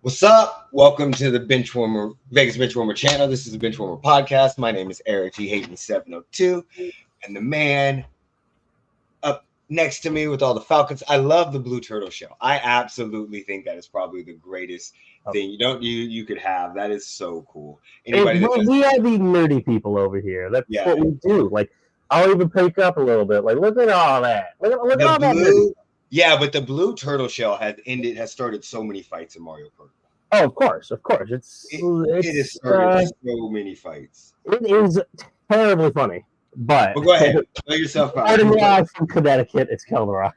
What's up? Welcome to the Benchwarmer Vegas Benchwarmer channel. This is the Benchwarmer podcast. My name is Eric G. Hayden 702, and the man up next to me with all the Falcons. I love the Blue Turtle show. I absolutely think that is probably the greatest thing you could have. That is so cool. Anybody we are the nerdy people over here. That's what we do. Like, I'll even pick up a little bit. Like, look at all that. Look at all that nerdy. Yeah, but the Blue Turtle shell has started so many fights in Mario Kart. Oh, of course. It has started so many fights. It is terribly funny, but go ahead, play yourself out. From Connecticut, it's Kel the Rock.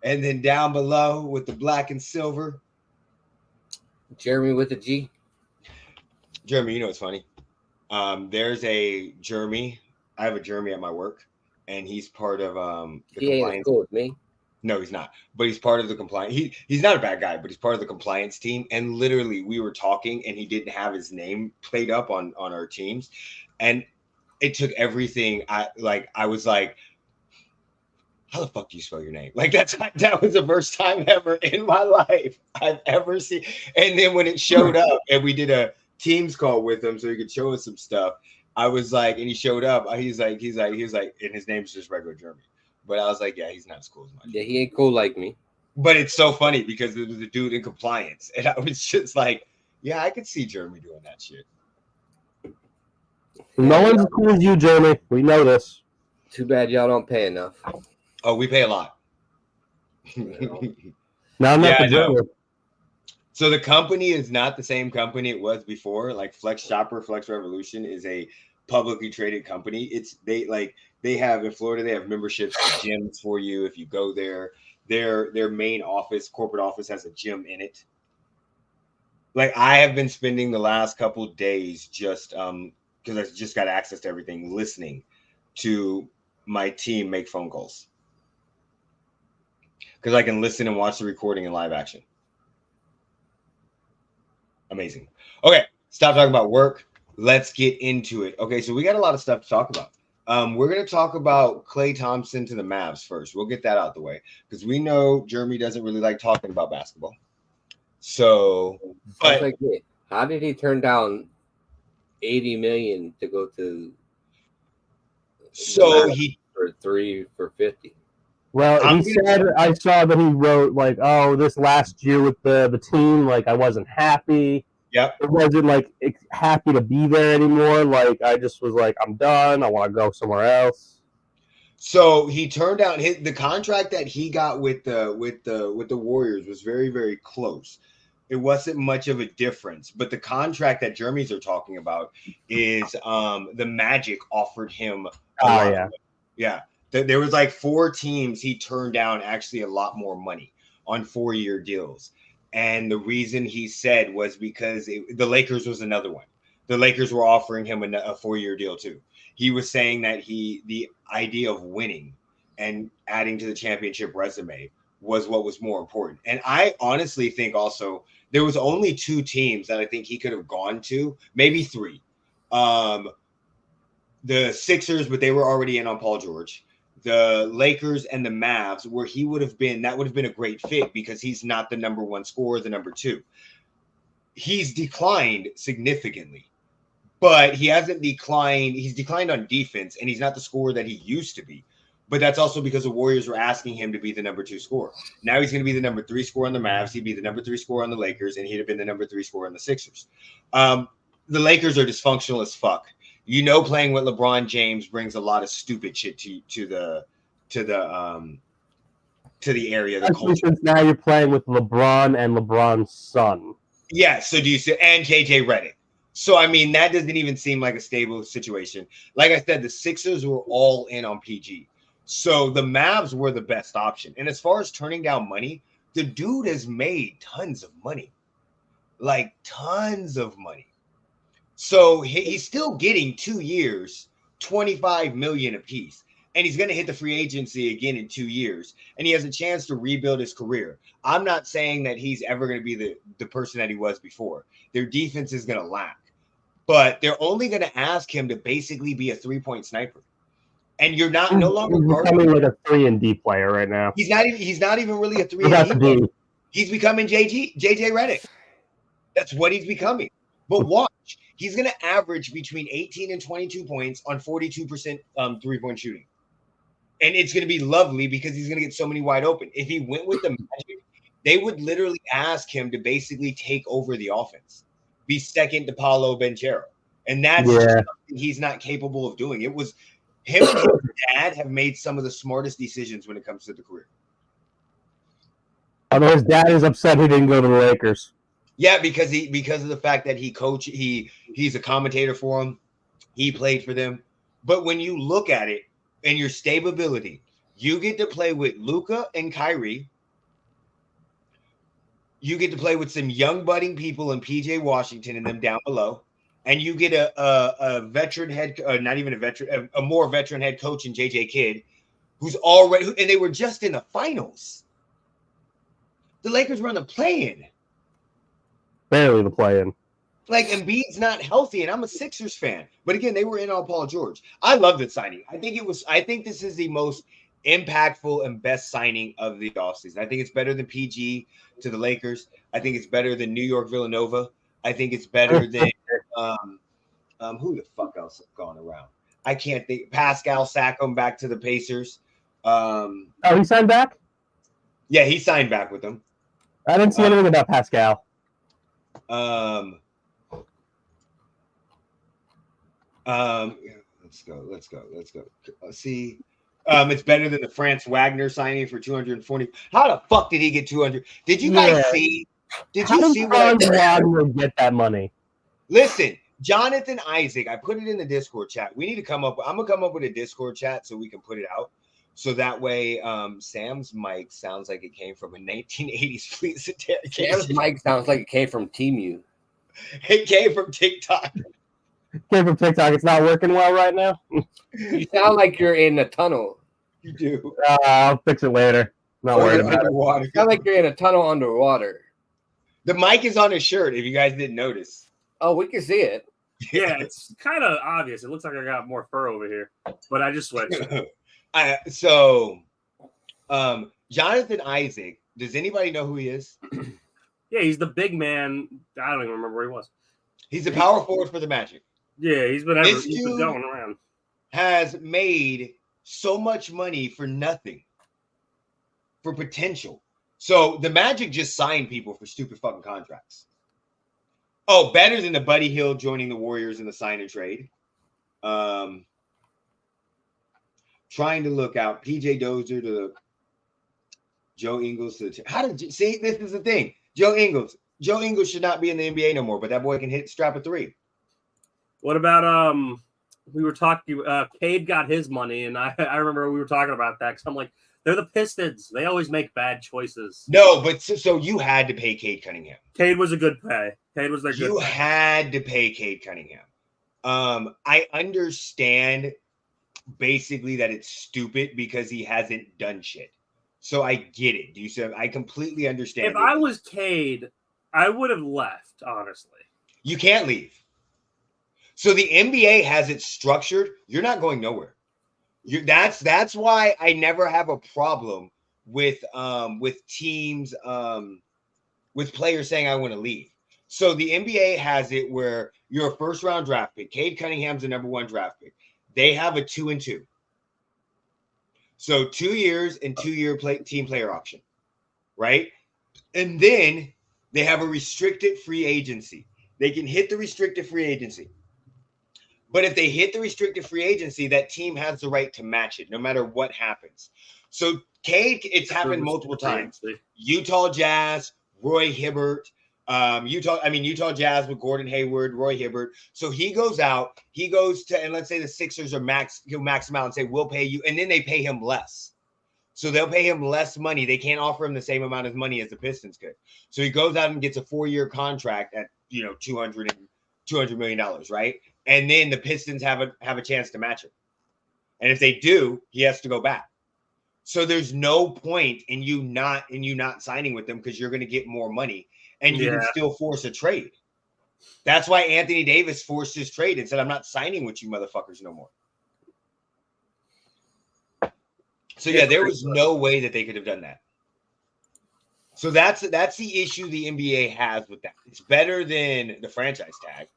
And then down below with the black and silver, Jeremy with a G. Jeremy, you know what's funny? There's a Jeremy. I have a Jeremy at my work, and he's part of the compliance. Cool with me. No, he's not. But he's part of the compliance. He's not a bad guy, but he's part of the compliance team. And literally, we were talking, and he didn't have his name played up on our teams, and it took everything. I was like, how the fuck do you spell your name? Like that was the first time ever in my life I've ever seen. And then when it showed up, and we did a Teams call with him so he could show us some stuff, I was like, and he showed up. He's like, and his name's just regular Jeremy. But I was like, yeah, he's not as cool as mine. Yeah, he ain't cool like me. But it's so funny because it was a dude in compliance. And I was just like, yeah, I could see Jeremy doing that shit. No one's as cool as you, Jeremy. We know this. Too bad y'all don't pay enough. Oh, we pay a lot. Now, so the company is not the same company it was before. Like Flex Shopper, Flex Revolution is a publicly traded company. They have in Florida, they have memberships to gyms for you if you go there. Their main office, corporate office, has a gym in it. Like, I have been spending the last couple of days just because I just got access to everything, listening to my team make phone calls. Because I can listen and watch the recording in live action. Amazing. Okay, stop talking about work. Let's get into it. Okay, so we got a lot of stuff to talk about. We're going to talk about Klay Thompson to the Mavs first. We'll get that out the way because we know Jeremy doesn't really like talking about basketball. So, but how did he turn down $80 million to go to? So he for 3 for 50. Well, he said, I saw that he wrote like, "Oh, this last year with the team, like I wasn't happy." Yep. It wasn't like happy to be there anymore. Like I just was like, I'm done. I want to go somewhere else. So he turned down the contract that he got with the Warriors was very, very close. It wasn't much of a difference, but the contract that Jeremy's are talking about is the Magic offered him. Yeah. There was like 4 teams he turned down actually a lot more money on 4-year deals. And the reason he said was because the Lakers was another one. The Lakers were offering him a 4-year deal too. He was saying that the idea of winning and adding to the championship resume was what was more important. And I honestly think also there was only 2 teams that I think he could have gone to, maybe 3. The Sixers, but they were already in on Paul George. The Lakers and the Mavs, where he would have been a great fit because he's not the number 1 scorer, the number 2. He's declined significantly, but he hasn't declined. He's declined on defense, and he's not the scorer that he used to be. But that's also because the Warriors were asking him to be the number 2 scorer. Now he's going to be the number 3 scorer on the Mavs. He'd be the number 3 scorer on the Lakers, and he'd have been the number 3 scorer on the Sixers. The Lakers are dysfunctional as fuck. You know, playing with LeBron James brings a lot of stupid shit to the area. The culture. Since now you're playing with LeBron and LeBron's son. Yeah. So do you see? And JJ Redick. So I mean, that doesn't even seem like a stable situation. Like I said, the Sixers were all in on PG. So the Mavs were the best option. And as far as turning down money, the dude has made tons of money, like tons of money. So he's still getting 2 years, $25 million apiece, and he's going to hit the free agency again in 2 years, and he has a chance to rebuild his career. I'm not saying that he's ever going to be the person that he was before. Their defense is going to lack, but they're only going to ask him to basically be a 3-point sniper, and you're no longer becoming like a 3-and-D player right now. He's not even really a 3-and-D. He's becoming JJ Redick. That's what he's becoming. But watch, he's going to average between 18 and 22 points on 42% 3-point shooting. And it's going to be lovely because he's going to get so many wide open. If he went with the Magic, they would literally ask him to basically take over the offense, be second to Paolo Banchero. And that's just something he's not capable of doing. It was him and his dad have made some of the smartest decisions when it comes to the career. Although his dad is upset he didn't go to the Lakers. Yeah, because of the fact that he's a commentator for them. He played for them. But when you look at it and your stability, you get to play with Luka and Kyrie. You get to play with some young budding people in PJ Washington and them down below. And you get a veteran head, not even a veteran, a more veteran head coach in JJ Kidd, who's already, and they were just in the finals. The Lakers were on the play-in. Barely the play-in. Like, Embiid's not healthy, and I'm a Sixers fan. But again, they were in on Paul George. I love the signing. I think this is the most impactful and best signing of the offseason. I think it's better than PG to the Lakers. I think it's better than New York Villanova. I think it's better than who the fuck else have gone around? I can't think. Pascal Siakam back to the Pacers. He signed back? Yeah, he signed back with them. I didn't see anything about Pascal. Let's go. See, it's better than the France Wagner signing for 240. How the fuck did he get 200? Did you guys see? Did you see what Wagner get that money? Listen, Jonathan Isaac, I put it in the Discord chat. We need to come up. I'm gonna come up with a Discord chat so we can put it out. So that way, Sam's mic sounds like it came from a 1980s police interrogation. Sam's mic sounds like it came from Temu. It came from TikTok. Came from TikTok. It's not working well right now. You sound like you're in a tunnel. You do. I'll fix it later. Not worried about it. You sound like you're in a tunnel underwater. The mic is on his shirt, if you guys didn't notice. Oh, we can see it. Yeah, it's kind of obvious. It looks like I got more fur over here, but I just switched. Jonathan Isaac, does anybody know who he is? Yeah, he's the big man. I don't even remember where he was. He's the power forward for the Magic. Yeah, he's been going around. Has made so much money for nothing, for potential. So the Magic just signed people for stupid fucking contracts. Oh, better than the Buddy Hield joining the Warriors in the sign and trade. Trying to look out PJ Dozier to the Joe Ingles to the how did you see? This is the thing. Joe Ingles should not be in the NBA no more, but that boy can strap a three. What about we were talking Cade got his money, and I remember we were talking about that because I'm like, they're the Pistons. They always make bad choices. No, but so you had to pay Cade Cunningham. Cade was a good pay. Cade was their good You pay. had to pay Cade Cunningham. I understand basically that it's stupid because he hasn't done shit. So I get it. Do you see? I completely understand. If I was Cade, I would have left, honestly. You can't leave. So the NBA has it structured. You're not going nowhere. That's why I never have a problem with teams with players saying I want to leave. So the NBA has it where you're a first round draft pick. Cade Cunningham's the number 1 draft pick. They have a 2-2. So 2 years and 2-year team player option, right? And then they have a restricted free agency. They can hit the restricted free agency. But if they hit the restricted free agency, that team has the right to match it no matter what happens. So Cade, it's happened multiple times. Utah Jazz, Roy Hibbert, Utah Jazz with Gordon Hayward, Roy Hibbert. So he goes out, and let's say the Sixers he'll max him out and say, we'll pay you. And then they pay him less. So they'll pay him less money. They can't offer him the same amount of money as the Pistons could. So he goes out and gets a 4-year contract at, $200 million, right? And then the Pistons have a chance to match him. And if they do, he has to go back. So there's no point in you not signing with them because you're going to get more money and you can still force a trade. That's why Anthony Davis forced his trade and said, I'm not signing with you motherfuckers no more. So yeah, there was no way that they could have done that. So that's the issue the NBA has with that. It's better than the franchise tag,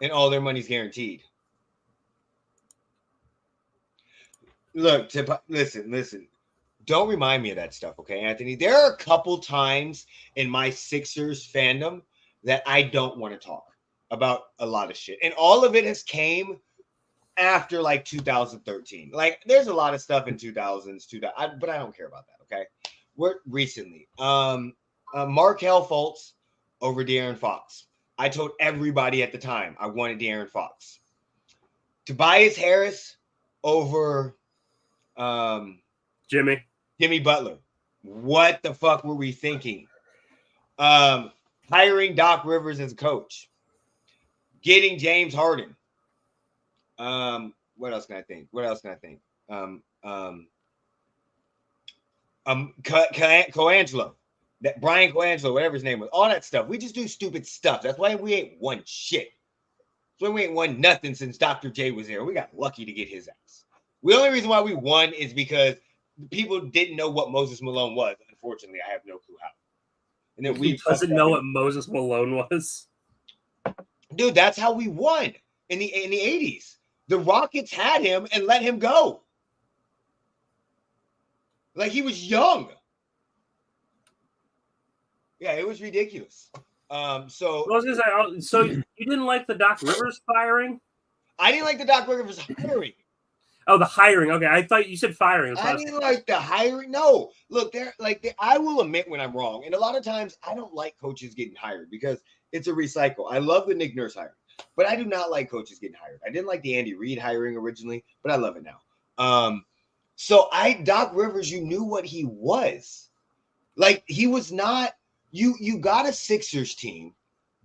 and all their money's guaranteed. Look, listen. Don't remind me of that stuff, okay, Anthony? There are a couple times in my Sixers fandom that I don't want to talk about a lot of shit. And all of it has came after like 2013. Like there's a lot of stuff in 2000s, but I don't care about that, okay? We're recently. Markelle Fultz over De'Aaron Fox. I told everybody at the time I wanted De'Aaron Fox. Tobias Harris over Jimmy Butler. What the fuck were we thinking? Hiring Doc Rivers as coach. Getting James Harden. What else can I think? Coangelo. That Brian Coangelo, whatever his name was. All that stuff. We just do stupid stuff. That's why we ain't won shit. That's why we ain't won nothing since Dr. J was there. We got lucky to get his ass. The only reason why we won is because people didn't know what Moses Malone was. Unfortunately, I have no clue how. And then we doesn't know what Moses Malone was. Dude, that's how we won in the 80s. The Rockets had him and let him go. Like he was young. Yeah, it was ridiculous. So you didn't like the Doc Rivers firing? I didn't like the Doc Rivers hiring. Oh, the hiring. Okay, I thought you said firing. I didn't like the hiring. No, look, I will admit when I'm wrong, and a lot of times I don't like coaches getting hired because it's a recycle. I love the Nick Nurse hiring, but I do not like coaches getting hired. I didn't like the Andy Reid hiring originally, but I love it now. So Doc Rivers, you knew what he was. Like he was not. You got a Sixers team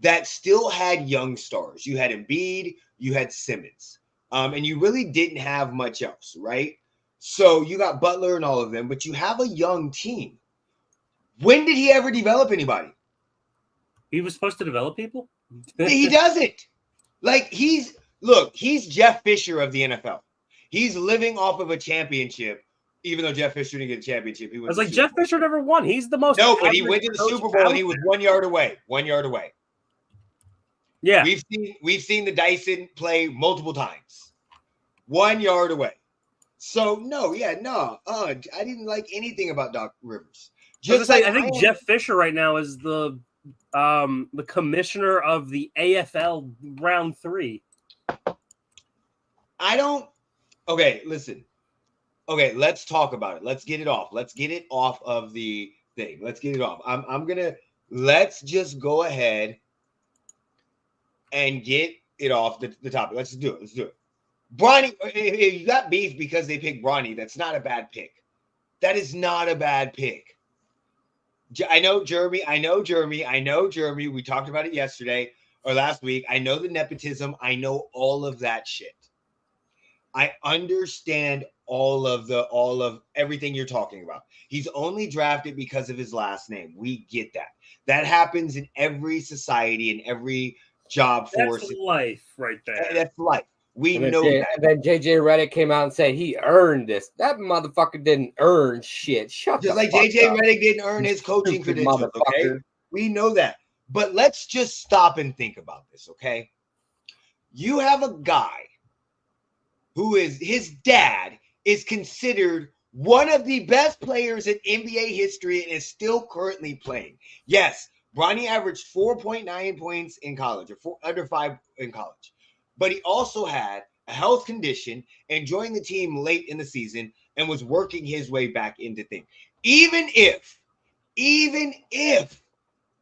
that still had young stars. You had Embiid, you had Simmons. And you really didn't have much else, right? So you got Butler and all of them, but you have a young team. When did he ever develop anybody? He was supposed to develop people? He doesn't. Like he's Jeff Fisher of the NFL. He's living off of a championship, even though Jeff Fisher didn't get a championship. I was like, Jeff Fisher never won. He's the most. No, but he went to the Super Bowl and he was 1 yard away. 1 yard away. Yeah, we've seen the Dyson play multiple times. 1 yard away. So I didn't like anything about Doc Rivers. I think Jeff Fisher right now is the commissioner of the AFL round 3. Okay, listen. Okay, let's talk about it. Let's get it off. Let's get it off of the thing. Let's get it off. Let's just go ahead and get it off the topic. Let's do it. Bronny, if you got beef because they picked Bronny, that's not a bad pick. That is not a bad pick. I know Jeremy. We talked about it yesterday or last week. I know the nepotism. I know all of that shit. I understand all of everything you're talking about. He's only drafted because of his last name. We get that. That happens in every society, in every job force. That's life right there. That's life. We know that. And then JJ Redick came out and said he earned this. That motherfucker didn't earn shit. Just like JJ Redick didn't earn his coaching credentials. Okay, we know that. But let's just stop and think about this. Okay, you have a guy who is his dad is considered one of the best players in NBA history and is still currently playing. Yes, Bronny averaged 4.9 points in college or under 5 in college. But he also had a health condition and joined the team late in the season and was working his way back into things. Even if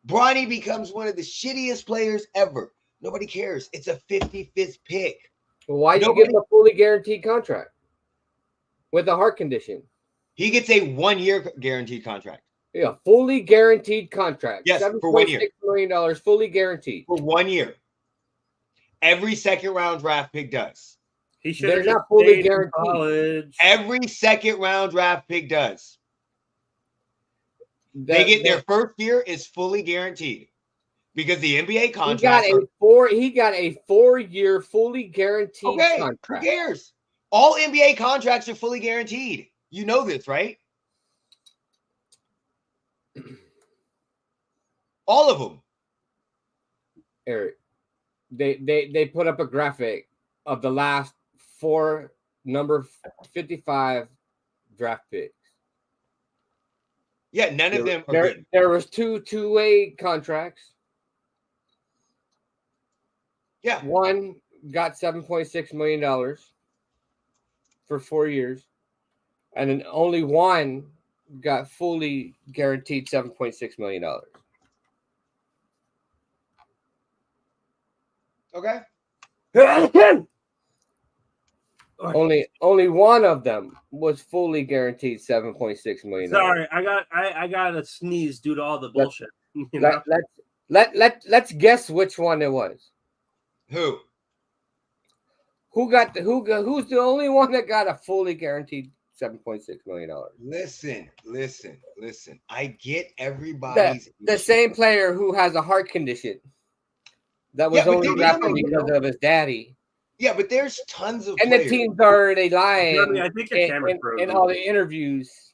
Bronny becomes one of the shittiest players ever, nobody cares. It's a 55th pick. Well, why did you give him a fully guaranteed contract with a heart condition? He gets a 1 year guaranteed contract. Yeah, fully guaranteed contract. Yes, for 1 year. $7.6 million fully guaranteed. For 1 year. Every second round draft pick does. They're not fully guaranteed. Every second round draft pick does. They get their first year is fully guaranteed because the NBA contract. He got a 4 year fully guaranteed contract. Who cares? All NBA contracts are fully guaranteed. You know this, right? All of them. Eric, they put up a graphic of the last 4 number 55 draft picks. Yeah, none of them are good. There was 2 two-way contracts. Yeah. One got $7.6 million for 4 years, and then only one got fully guaranteed $7.6 million. Okay. Only one of them was fully guaranteed $7.6 million. Sorry, I got a sneeze due to all the bullshit. Let's guess which one it was. Who's the only one that got a fully guaranteed $7.6 million? Listen. I get everybody's the same player who has a heart condition that was only drafted because of his daddy. Yeah, but there's tons of and players. The teams are already lying. Jeremy, I think your camera froze. In all the interviews.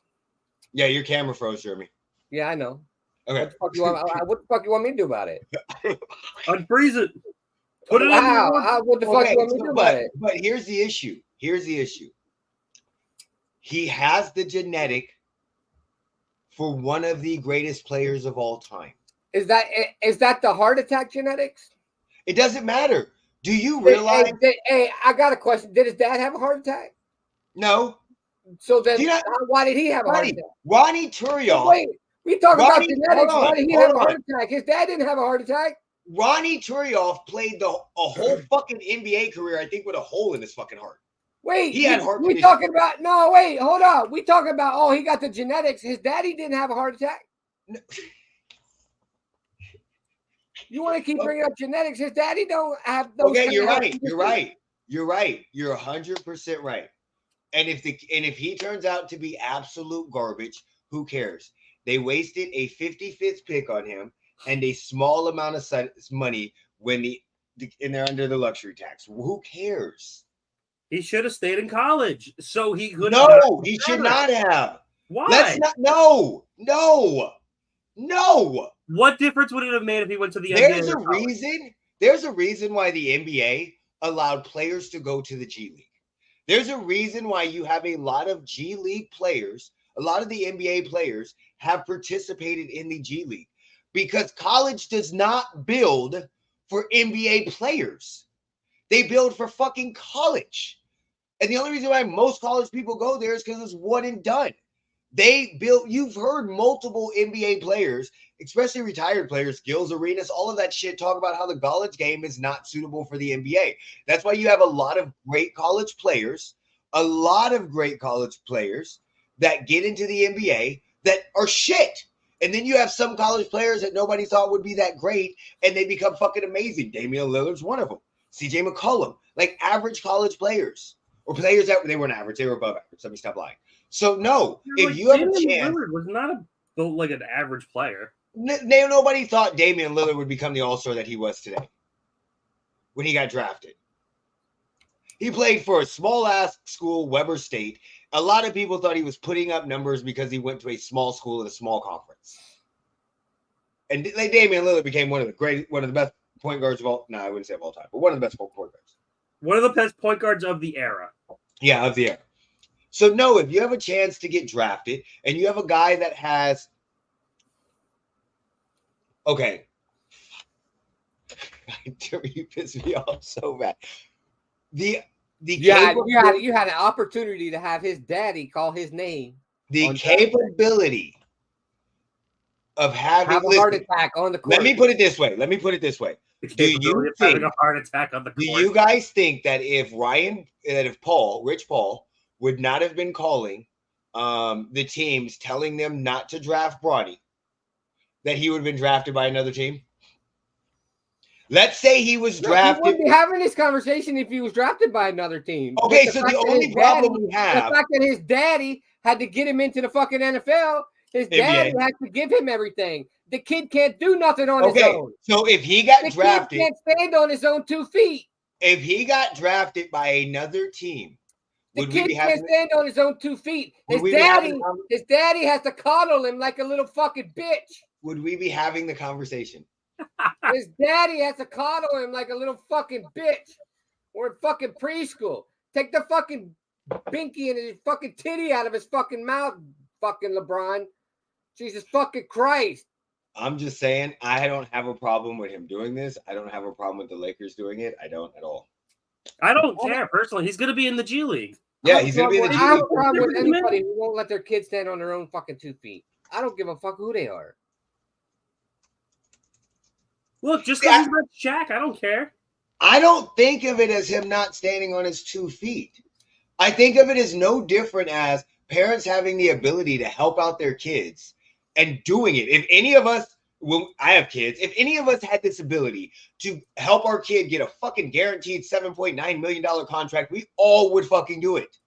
Yeah, your camera froze, Jeremy. Yeah, I know. Okay. What the fuck you want me to do about it? Unfreeze it. Put it in. What the fuck you want me to do about it? But here's the issue. He has the genetic for one of the greatest players of all time. Is that the heart attack genetics? It doesn't matter. Do you realize? Hey, I got a question. Did his dad have a heart attack? No. So then, why did he have a heart attack? Ronnie Turioff. Wait, we talking about genetics. Why did he have a heart attack? His dad didn't have a heart attack. Ronnie Turioff played a whole fucking NBA career, I think, with a hole in his fucking heart. Wait, he had heart. We talking about? No, wait, hold up. We talking about? He got the genetics. His daddy didn't have a heart attack. No. You want to keep bringing up genetics? His daddy don't have those. Okay, you're right. You're 100% right. And if he turns out to be absolute garbage, who cares? They wasted a 55th pick on him and a small amount of money and they're under the luxury tax. Who cares? He should have stayed in college, so he could. No, he should not have. Why? Let's not. No. What difference would it have made if he went to the NBA? There's a reason why the NBA allowed players to go to the G League. There's a reason why you have a lot of G League players, a lot of the NBA players have participated in the G League because college does not build for NBA players. They build for fucking college. And the only reason why most college people go there is because it's one and done. You've heard multiple NBA players, especially retired players, Gilles Arenas, all of that shit, talk about how the college game is not suitable for the NBA. That's why you have a lot of great college players that get into the NBA that are shit. And then you have some college players that nobody thought would be that great, and they become fucking amazing. Damian Lillard's one of them. CJ McCollum, like average college players. Or players that they weren't average, they were above average. Let me stop lying. So no, if you have a chance, Lillard was not like an average player. Nobody thought Damian Lillard would become the all-star that he was today when he got drafted. He played for a small-ass school, Weber State. A lot of people thought he was putting up numbers because he went to a small school in a small conference. And Damian Lillard became one of the best point guards of all. No, I wouldn't say of all time, but one of the best point guards. One of the best point guards of the era. Yeah, of the era. So, no, if you have a chance to get drafted and you have a guy that has. Okay. You piss me off so bad. You had an opportunity to have his daddy call his name. The capability of having a heart attack on the court. Let me put it this way. Do you think a heart attack on the court? Do you guys think that if Rich Paul would not have been calling the teams, telling them not to draft Bronny, that he would have been drafted by another team? Let's say he was drafted. We wouldn't be having this conversation if he was drafted by another team. Okay, so the only problem we have, the fact that his daddy had to get him into the fucking NFL, his daddy had to give him everything. The kid can't do nothing on his own. So if he got drafted, he can't stand on his own 2 feet. If he got drafted by another team, the kid can't stand on his own 2 feet. His daddy has to coddle him like a little fucking bitch. would we be having the conversation? His daddy has to coddle him like a little fucking bitch. We're in fucking preschool. Take the fucking binky and his fucking titty out of his fucking mouth, fucking LeBron. Jesus fucking Christ. I'm just saying, I don't have a problem with him doing this. I don't have a problem with the Lakers doing it. I don't at all. I don't care personally. He's going to be in the G League. Yeah, he's going to be in the G League. I have a problem with anybody who won't let their kids stand on their own fucking 2 feet. I don't give a fuck who they are. Look, just because he's not Shaq, I don't care. I don't think of it as him not standing on his 2 feet. I think of it as no different as parents having the ability to help out their kids and doing it. If any of us, well, I have kids, if any of us had this ability to help our kid get a fucking guaranteed $7.9 million contract, we all would fucking do it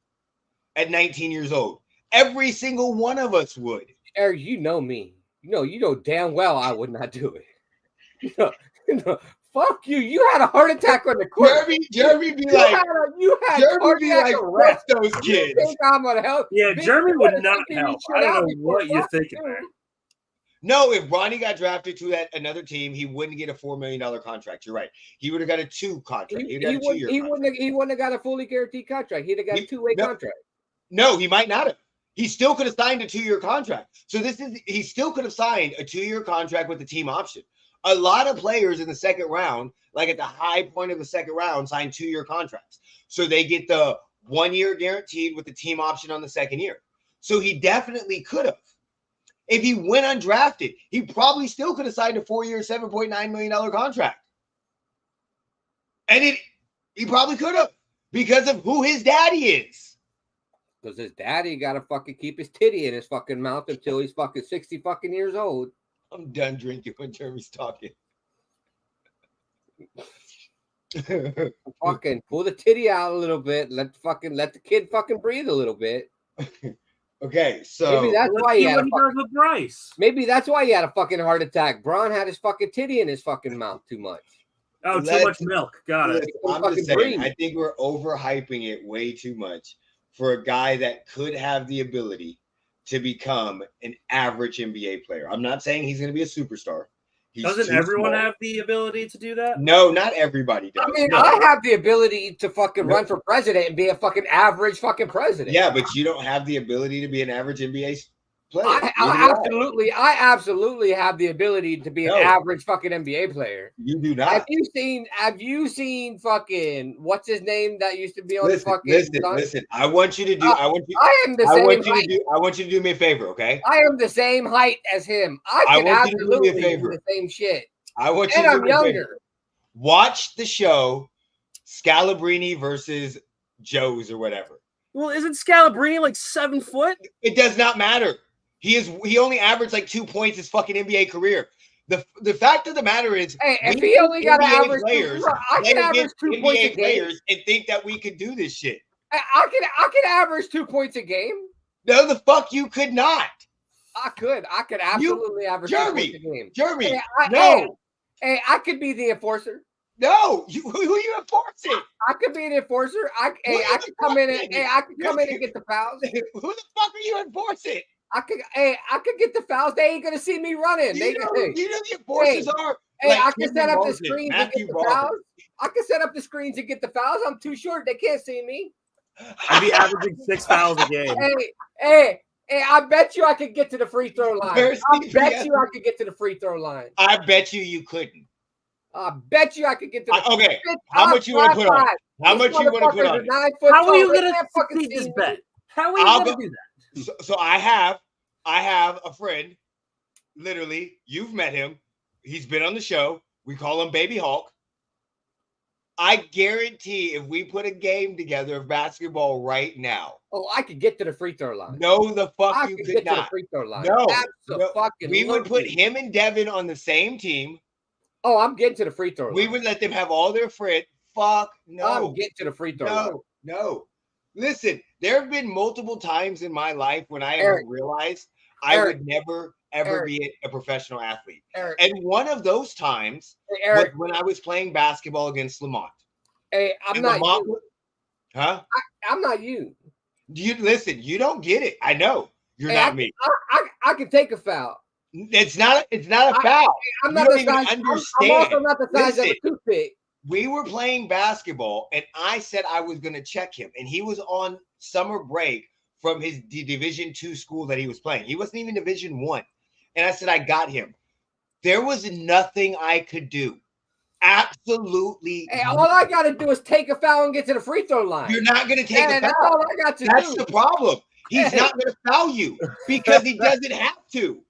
at 19 years old. Every single one of us would. Eric, you know me. You know damn well I would not do it. Fuck you. You had a heart attack on the court. Jeremy be like, Jeremy be like, fuck those kids. You think I'm gonna help? Yeah, Jeremy would not help. I don't know what you're thinking there. No, if Ronnie got drafted to another team, he wouldn't get a $4 million contract. You're right. He would have got a 2 contract. He wouldn't have got a fully guaranteed contract. He'd have got a 2-way contract. No, he might not have. He still could have signed a 2-year contract. So he still could have signed a 2-year contract with the team option. A lot of players in the second round, like at the high point of the second round, sign 2-year contracts. So they get the 1 year guaranteed with the team option on the second year. So he definitely could have. If he went undrafted, he probably still could have signed a 4-year, $7.9 million contract. And he probably could have because of who his daddy is. Because his daddy got to fucking keep his titty in his fucking mouth until he's fucking 60 fucking years old. I'm done drinking when Jeremy's talking. Fucking pull the titty out a little bit. Let the kid fucking breathe a little bit. Okay, so maybe that's why he had Maybe that's why he had a fucking heart attack. Braun had his fucking titty in his fucking mouth too much. Oh, too much milk. Got it. I'm just saying, I think we're overhyping it way too much for a guy that could have the ability to become an average NBA player. I'm not saying he's going to be a superstar. Doesn't everyone have the ability to do that? No, not everybody does. I mean, I have the ability to fucking run for president and be a fucking average fucking president. Yeah, but you don't have the ability to be an average NBA player. I absolutely have the ability to be an average fucking NBA player. You do not. Have you seen fucking what's his name that used to be on the fucking Listen. I want you to do I want you to do me a favor, okay? I am the same height as him. I can absolutely do the same shit. I want you to do me a favor. Watch the show Scalabrini versus Joe's or whatever. Well, isn't Scalabrini like 7 foot? It does not matter. He only averaged like 2 points his fucking NBA career. The fact of the matter is, if he only got an average players, I can average 2 points a game and think that we could do this shit. I can average 2 points a game. No, the fuck you could not. I could absolutely average 2 points a game. Jeremy, Hey, I could be the enforcer. No, who are you enforcing? I could be an enforcer. I could come in and get the fouls. Who the fuck are you enforcing? I could get the fouls. They ain't gonna see me running. You know the enforcers are. I can set up the screens and get the fouls. I can set up the screens and get the fouls. I'm too short. They can't see me. I'd be averaging 6 fouls a game. Hey, I bet you I could get to the free throw line. I bet you I could get to the free throw line. I bet you couldn't. I bet you I could get to the okay. How much you want to put on? How much you want to put on? How are you going to succeed this bet? How are you going to do that? So I have a friend, literally, you've met him. He's been on the show. We call him Baby Hulk. I guarantee if we put a game together of basketball right now. Oh, I could get to the free throw line. No, the fuck you could not. To the free throw line. No. We would put him and Devin on the same team. Oh, I'm getting to the free throw line. We would let them have all their friends. Fuck no. I'm getting to the free throw line. No. Listen, there have been multiple times in my life when I have realized I would never, ever be a professional athlete. And one of those times was when I was playing basketball against Lamont. Hey, I'm not you. Huh? I'm not you. Listen, you don't get it. I know. You're not me. I can take a foul. It's not a foul. I'm not the size. I'm also not the size of a toothpick. We were playing basketball, and I said I was going to check him, and he was on summer break from his Division II school that he was playing. He wasn't even Division I, and I said I got him. There was nothing I could do. Absolutely. Hey, all I got to do is take a foul and get to the free throw line. You're not going to take a foul. That's all I got to do. That's the problem. He's not going to foul you because he doesn't have to.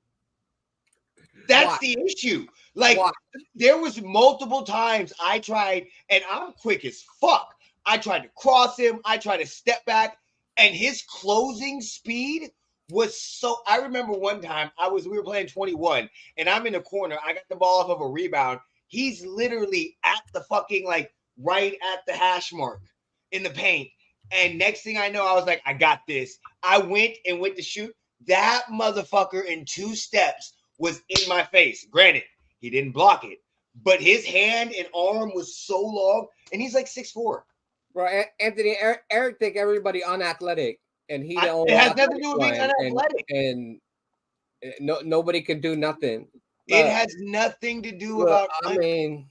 That's the issue. Like, there was multiple times I tried, and I'm quick as fuck. I tried to cross him. I tried to step back, and his closing speed was so. I remember one time we were playing 21, and I'm in the corner. I got the ball off of a rebound. He's literally at the fucking, like, right at the hash mark in the paint. And next thing I know, I was like, I got this. I went to shoot. That motherfucker in 2 steps was in my face. Granted, he didn't block it, but his hand and arm was so long, and he's like 6'4". Bro, Anthony, Eric think everybody unathletic, and he it has nothing to do with being unathletic. And nobody can do nothing. It has nothing to do about. I mean,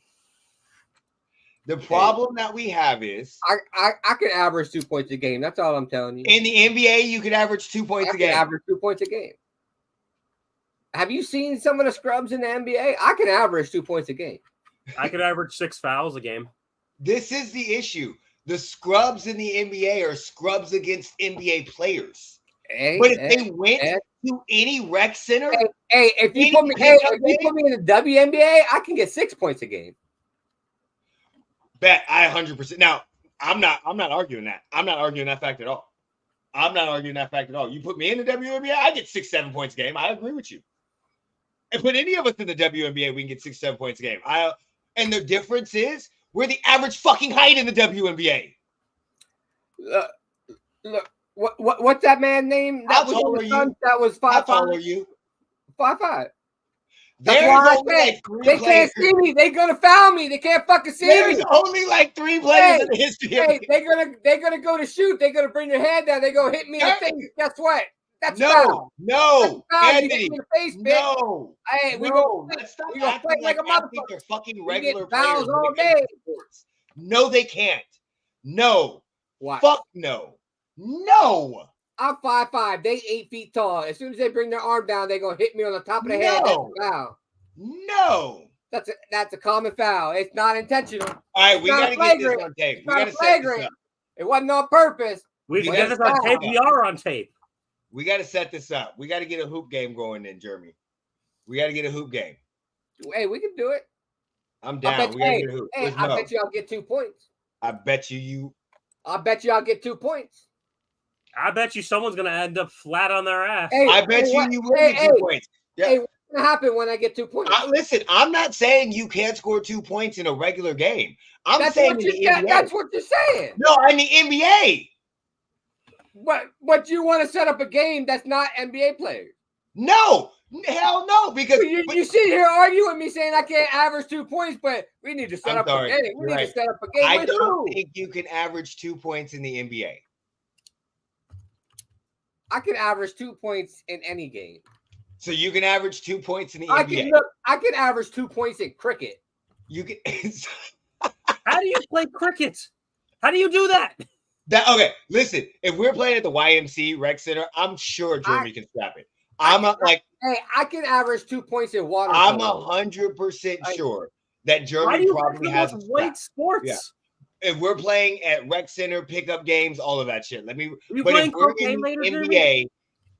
the problem that we have is I could average 2 points a game. That's all I'm telling you. In the NBA, you could average 2 points a game. Average 2 points a game. Have you seen some of the scrubs in the NBA? I can average 2 points a game. I could average 6 fouls a game. This is the issue. The scrubs in the NBA are scrubs against NBA players. But if they went to any rec center, if you put me in the WNBA, I can get 6 points a game. Bet I 100%. Now, I'm not arguing that. I'm not arguing that fact at all. You put me in the WNBA, I get 6-7 points a game. I agree with you. And put any of us in the WNBA, we can get 6-7 points a game. And the difference is we're the average fucking height in the WNBA. Look, what's that man name? How tall are you? That was 5'5". How tall are you? 5'5". That's why I said they can't see me. They're gonna foul me. They can't fucking see me. There's only like 3 players in the history. Hey, they're gonna go to shoot. They're gonna bring their hand down. They're gonna hit me in the face. Guess what? That's foul. No, Anthony. Face, no. Hey, we gonna play like a motherfucker. They're fucking regular fouls all day. No, they can't. No. What? Fuck no. No. I'm 5'5". They 8 feet tall. As soon as they bring their arm down, they're gonna hit me on the top of the head. That's a foul. No. That's a common foul. It's not intentional. All right, we gotta get this on tape. We gotta set this up. It wasn't on purpose. We can get this on tape. We are on tape. We got to set this up. We got to get a hoop game going in Germany. We got to get a hoop game. Hey, we can do it. I'm down. We got to get a hoop. Hey, I bet you I'll get 2 points. I bet you I'll get 2 points. I bet you someone's going to end up flat on their ass. Hey, I bet you will get 2 points. Yeah. Hey, what's going to happen when I get 2 points? Listen, I'm not saying you can't score 2 points in a regular game. That's saying what that's what you're saying. No, in the NBA. But you want to set up a game that's not NBA players? No, hell no. Because you sit here arguing with me saying I can't average 2 points, but we need to set up a game. We need to set up a game. I don't think you can average 2 points in the NBA. I can average 2 points in any game. So you can average 2 points in the NBA. I can average 2 points in cricket. You can. How do you play cricket? How do you do that? Okay, listen. If we're playing at the YMC Rec Center, I'm sure Jeremy can scrap it. Hey, I can average 2 points in water. I'm 100% sure that Jeremy probably has white sports. Yeah. If we're playing at Rec Center, pickup games, all of that shit. But if we're in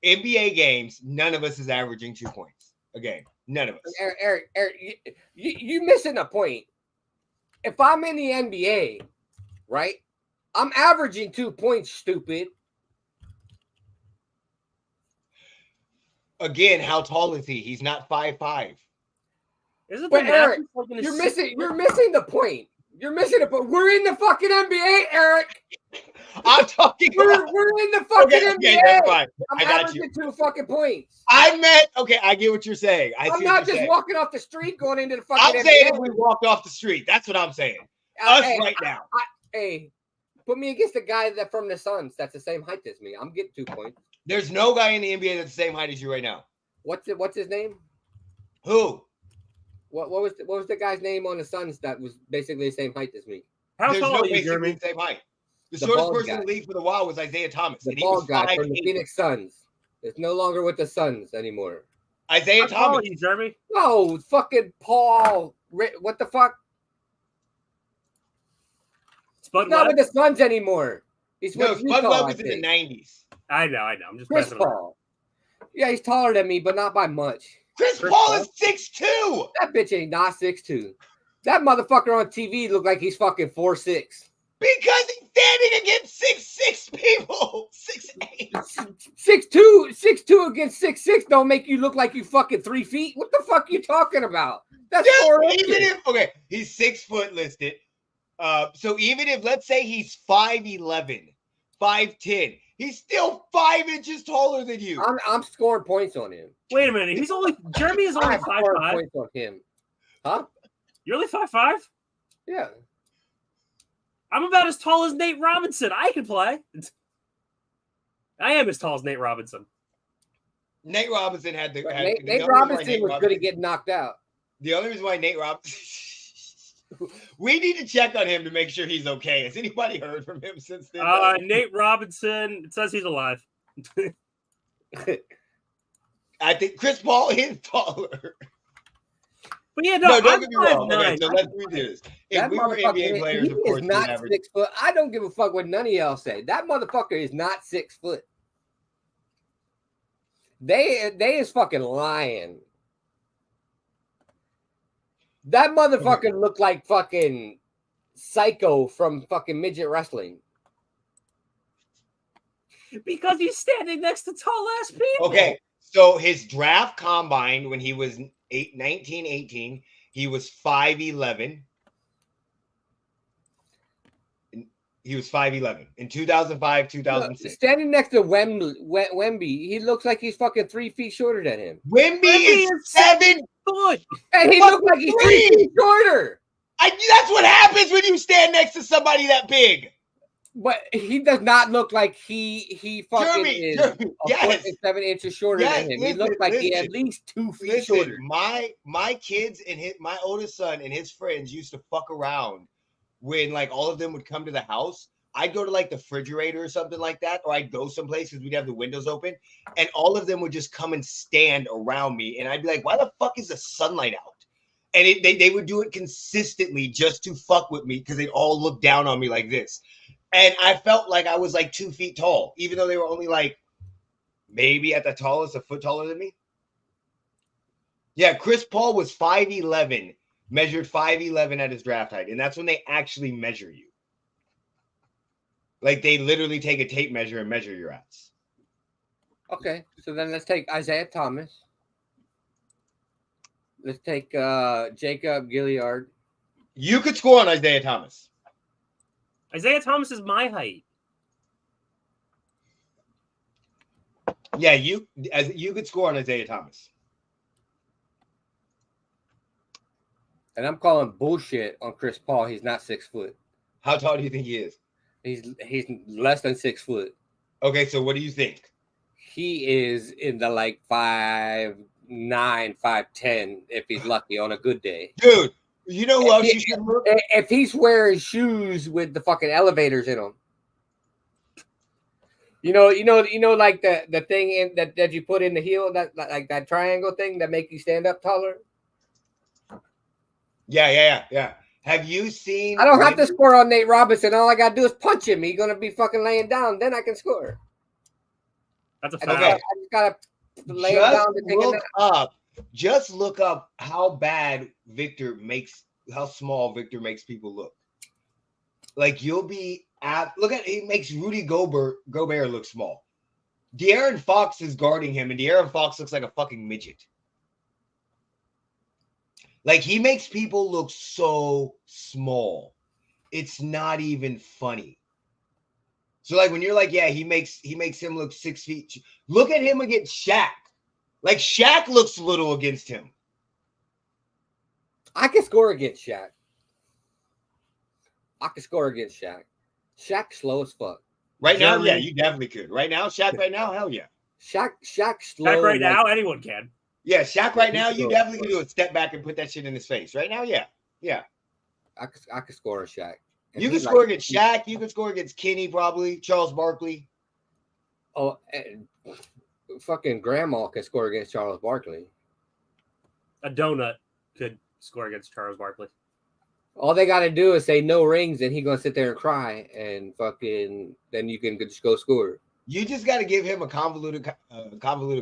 NBA games, none of us is averaging 2 points a game. None of us. Eric, you missing a point. If I'm in the NBA, right? I'm averaging 2 points, stupid. Again, how tall is he? He's not 5'5". Isn't but Eric, you're missing the point. You're missing it, but we're in the fucking NBA, Eric. I'm talking we're in the fucking NBA. Okay, that's fine. I got you. 2 fucking points. I get what you're saying. I'm not just walking off the street going into the fucking I'm NBA. saying if we walked off the street. That's what I'm saying. Right now. Hey, put me against the guy that from the Suns that's the same height as me. I'm getting 2 points. There's no guy in the NBA that's the same height as you right now. What's his name? Who? What was the guy's name on the Suns that was basically the same height as me? How There's tall no are you, basically Jeremy? the same height. The The shortest bald person in guy. the league for the while was Isaiah Thomas. The And he was bald guy from the 5'8". Phoenix Suns. It's no longer with the Suns anymore. Isaiah How tall Thomas. are you, Jeremy? No, fucking Paul. What the fuck? Spud He's not Webb? with the Suns anymore. He's No, with Spud Utah, Webb I was in the think. 90s. I know. I'm just Chris messing around. Paul. Yeah, he's taller than me, but not by much. Chris Chris Paul Paul? is 6'2". That bitch ain't not 6'2". That motherfucker on TV look like he's fucking 4'6". Because he's standing against 6'6" people. 6'8". 6'2" against 6'6" don't make you look like you fucking 3 feet. What the fuck you talking about? That's Just 4 even inches. if okay, he's 6 foot listed. So even if let's say he's 5'11", 5'10", he's still 5 inches taller than you. I'm scoring points on him. Wait a minute. Jeremy is only I'm scoring 5'5". points on him. Huh? You're only 5'5"? Yeah. I'm about as tall as Nate Robinson. I can play. I am as tall as Nate Robinson. Nate Robinson had the Nate Robinson was good at getting knocked out. The only reason why Nate Robinson we need to check on him to make sure he's okay. Has anybody heard from him since then? Nate Robinson, it says he's alive. I think Chris Paul is taller. But yeah, No, don't I'm get me wrong. 5'9". Okay, so let's redo this. If That we were motherfucker NBA players, he of course, is we'd not average. 6 foot. I don't give a fuck what none of y'all say. That motherfucker is not 6 foot. They is fucking lying. That motherfucker looked like fucking Psycho from fucking midget wrestling. Because he's standing next to tall ass people. Okay, so his draft combine when he was 1918, he was 5'11". He was 5'11". In 2005, 2006. Standing next to Wemby, he looks like he's fucking 3 feet shorter than him. Wemby is 7 foot. And he looks like he's 3 feet shorter. That's what happens when you stand next to somebody that big. But he does not look like he fucking is a foot and 7 inches shorter than him. He looks like he at least 2 feet shorter. My kids and my oldest son and his friends used to fuck around when like all of them would come to the house. I'd go to like the refrigerator or something like that, or I'd go someplace because we'd have the windows open, and all of them would just come and stand around me, and I'd be like, "Why the fuck is the sunlight out?" And they would do it consistently just to fuck with me because they'd all look down on me like this. And I felt like I was like 2 feet tall, even though they were only like maybe at the tallest a foot taller than me. Yeah, Chris Paul was 5'11", measured 5'11" at his draft height. And that's when they actually measure you. Like they literally take a tape measure and measure your ass. Okay, so then let's take Isaiah Thomas. Let's take Jacob Gilliard. You could score on Isaiah Thomas. Isaiah Thomas is my height. Yeah, you could score on Isaiah Thomas. And I'm calling bullshit on Chris Paul. He's not 6 foot. How tall do you think he is? He's less than 6 foot. Okay, so what do you think? He is in the like 5'9", 5'10" if he's lucky on a good day. Dude, you know who else you should look? If he's wearing shoes with the fucking elevators in them. You know, like the thing that you put in the heel, that like that triangle thing that make you stand up taller. Yeah. Have you seen? I don't have to score on Nate Robinson. All I gotta do is punch him. He's gonna be fucking laying down. Then I can score. That's a I fact. just gotta lay him down to take him out. Just look up how small Victor makes people look. Like you'll be he makes Rudy Gobert look small. De'Aaron Fox is guarding him, and De'Aaron Fox looks like a fucking midget. Like he makes people look so small. It's not even funny. So like when you're like, yeah, he makes him look 6 feet. Look at him against Shaq. Like Shaq looks little against him. I can score against Shaq. Shaq's slow as fuck. Right now, yeah, you definitely could. Right now, Shaq. Right now, hell yeah. Shaq slow. Shaq right now, anyone can. Yeah, Shaq right now, you definitely can do a step back and put that shit in his face. Right now, yeah. I could score a Shaq. And you can score against Shaq. You can score against Kenny, probably. Charles Barkley. Oh, and fucking grandma can score against Charles Barkley. A donut could score against Charles Barkley. All they got to do is say no rings, and he gonna sit there and cry, and fucking then you can just go score. You just got to give him a convoluted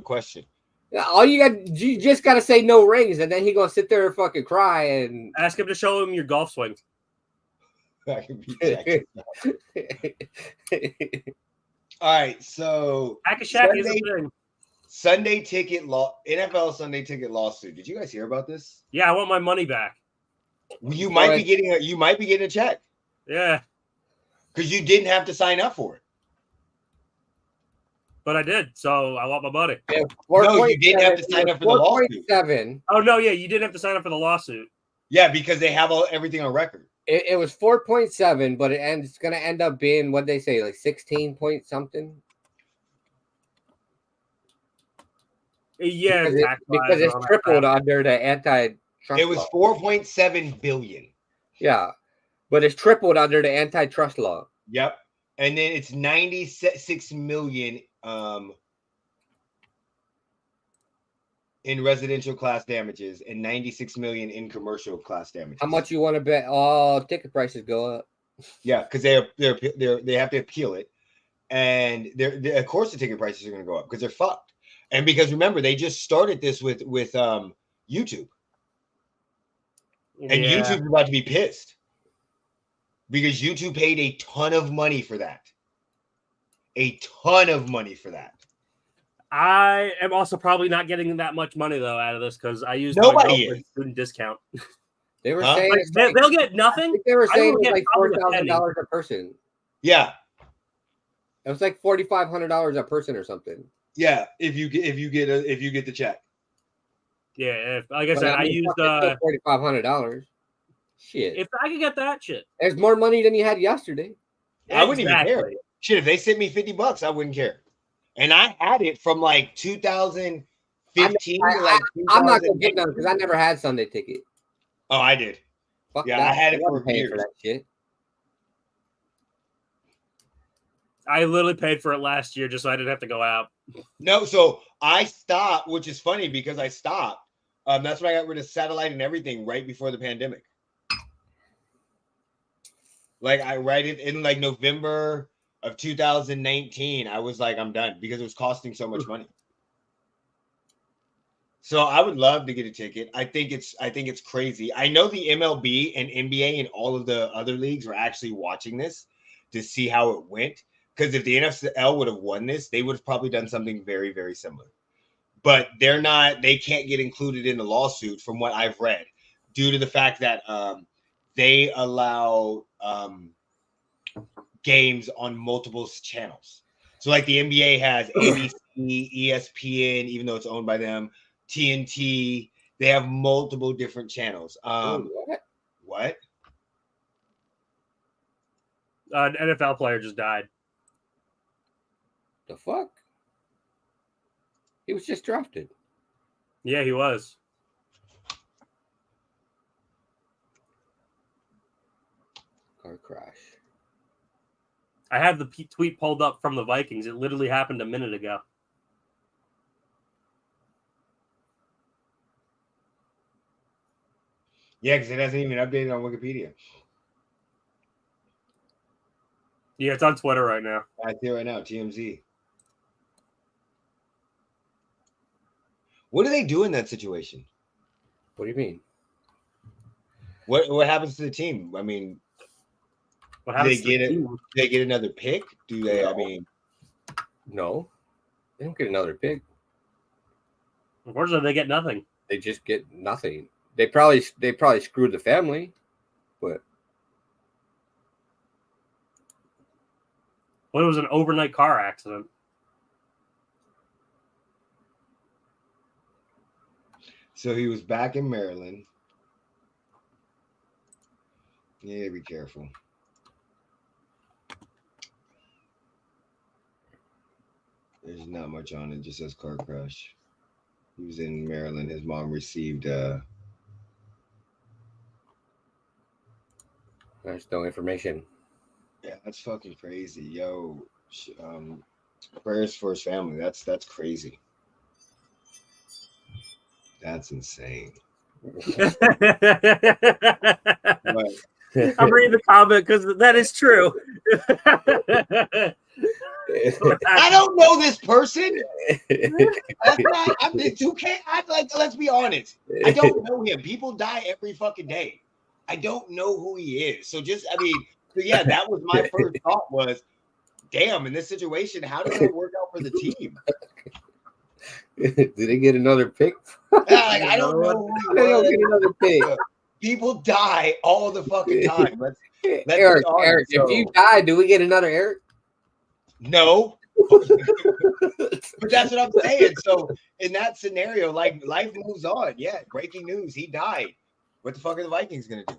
question. You just got to say no rings, and then he gonna sit there and fucking cry and ask him to show him your golf swing. I can beat Jackson. All right, so Sunday ticket NFL Sunday ticket lawsuit. Did you guys hear about this? Yeah, I want my money back. You might be getting a check. Yeah, because you didn't have to sign up for it. But I did, so I want my money. Yeah, no, you didn't have to sign up for the lawsuit. 7. Oh no, yeah, you didn't have to sign up for the lawsuit. Yeah, because they have everything on record. It was 4.7, but it's going to end up being what they say, like 16 point something. Yeah, because it's tripled under the antitrust. It was 4.7 billion. Yeah, but it's tripled under the antitrust law. Yep, and then it's 96 million in residential class damages and 96 million in commercial class damages. How much you want to bet? Oh, ticket prices go up. Yeah, because they have to appeal it, and of course the ticket prices are going to go up because they're fucked. And because remember, they just started this with YouTube, and YouTube's about to be pissed because YouTube paid a ton of money for that. A ton of money for that. I am also probably not getting that much money though out of this because I used my student discount. They were saying they'll get nothing. They were saying it was like $4,000 a person. Yeah, it was like $4,500 a person or something. Yeah, if you get the check. Yeah, like I said, I used $4,500. Shit, if I could get that shit, there's more money than you had yesterday. I wouldn't even care. Shit, if they sent me $50, I wouldn't care. And I had it from like 2015 to like. I'm not gonna get none because I never had Sunday ticket. Oh, I did. Fuck yeah, that. I had it for years. For that shit. I literally paid for it last year just so I didn't have to go out. No, so I stopped, which is funny because I stopped. That's when I got rid of satellite and everything right before the pandemic. Like I read it in like November of 2019. I was like, I'm done because it was costing so much money. So I would love to get a ticket. I think it's crazy. I know the MLB and NBA and all of the other leagues are actually watching this to see how it went. Because if the NFL would have won this, they would have probably done something very, very similar. But they're not. They can't get included in the lawsuit, from what I've read, due to the fact that they allow games on multiple channels. So, like the NBA has ABC, ESPN, even though it's owned by them, TNT. They have multiple different channels. What? An NFL player just died. The fuck? He was just drafted. Yeah, he was. Car crash. I have the tweet pulled up from the Vikings. It literally happened a minute ago. Yeah, because it hasn't even updated on Wikipedia. Yeah, it's on Twitter right now. I see it right now, TMZ. What do they do in that situation? What do you mean? What happens to the team? I mean, what happens do they get another pick? Do they? No. I mean, no, they don't get another pick. Unfortunately, they get nothing. They just get nothing. They probably screwed the family, but well, it was an overnight car accident. So he was back in Maryland. Yeah, be careful. There's not much on it. Just says car crash. He was in Maryland. His mom received. There's no information. Yeah, that's fucking crazy, yo. Prayers for his family. That's crazy. That's insane. I'm reading the comment because that is true. I don't know this person. I'm 2K. Let's be honest. I don't know him. People die every fucking day. I don't know who he is. So yeah, that was my first thought was, damn, in this situation, how does that work out for the team? Did they get another pick? I don't know. They don't get another pick. People die all the fucking time. Let's Eric, if you die, do we get another Eric? No. But that's what I'm saying. So in that scenario, like life moves on. Yeah, breaking news. He died. What the fuck are the Vikings gonna do?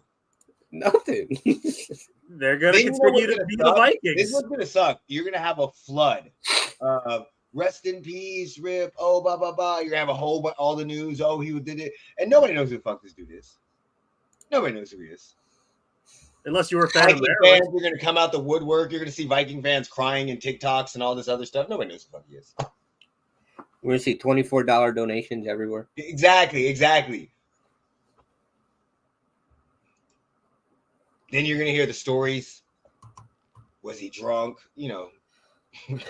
Nothing. They're gonna continue to be the Vikings. This is what's gonna suck. You're gonna have a flood. Rest in peace, Rip. Oh, blah blah blah. You're gonna have a whole bunch, all the news. Oh, he did it, and nobody knows who the fuck this dude is. Nobody knows who he is. Unless you were a fan Viking of Maryland. fans, you're gonna come out the woodwork. You're gonna see Viking fans crying and TikToks and all this other stuff. Nobody knows who the fuck he is. We're gonna see $24 donations everywhere. Exactly. Then you're gonna hear the stories. Was he drunk? You know.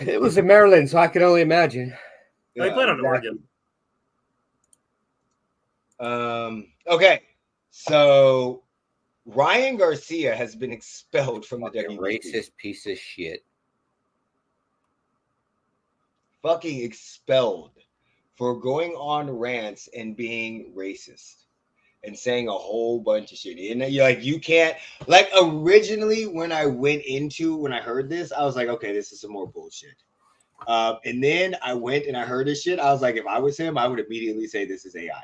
It was in Maryland, so I can only imagine. They played on Oregon. Okay, so Ryan Garcia has been expelled from the WNBA. WNBA. Racist piece of shit. Fucking expelled for going on rants and being racist and saying a whole bunch of shit. And you're like, you can't, like, originally when I heard this, I was like, okay, this is some more bullshit. And then I went and I heard this shit. I was like, if I was him, I would immediately say this is AI.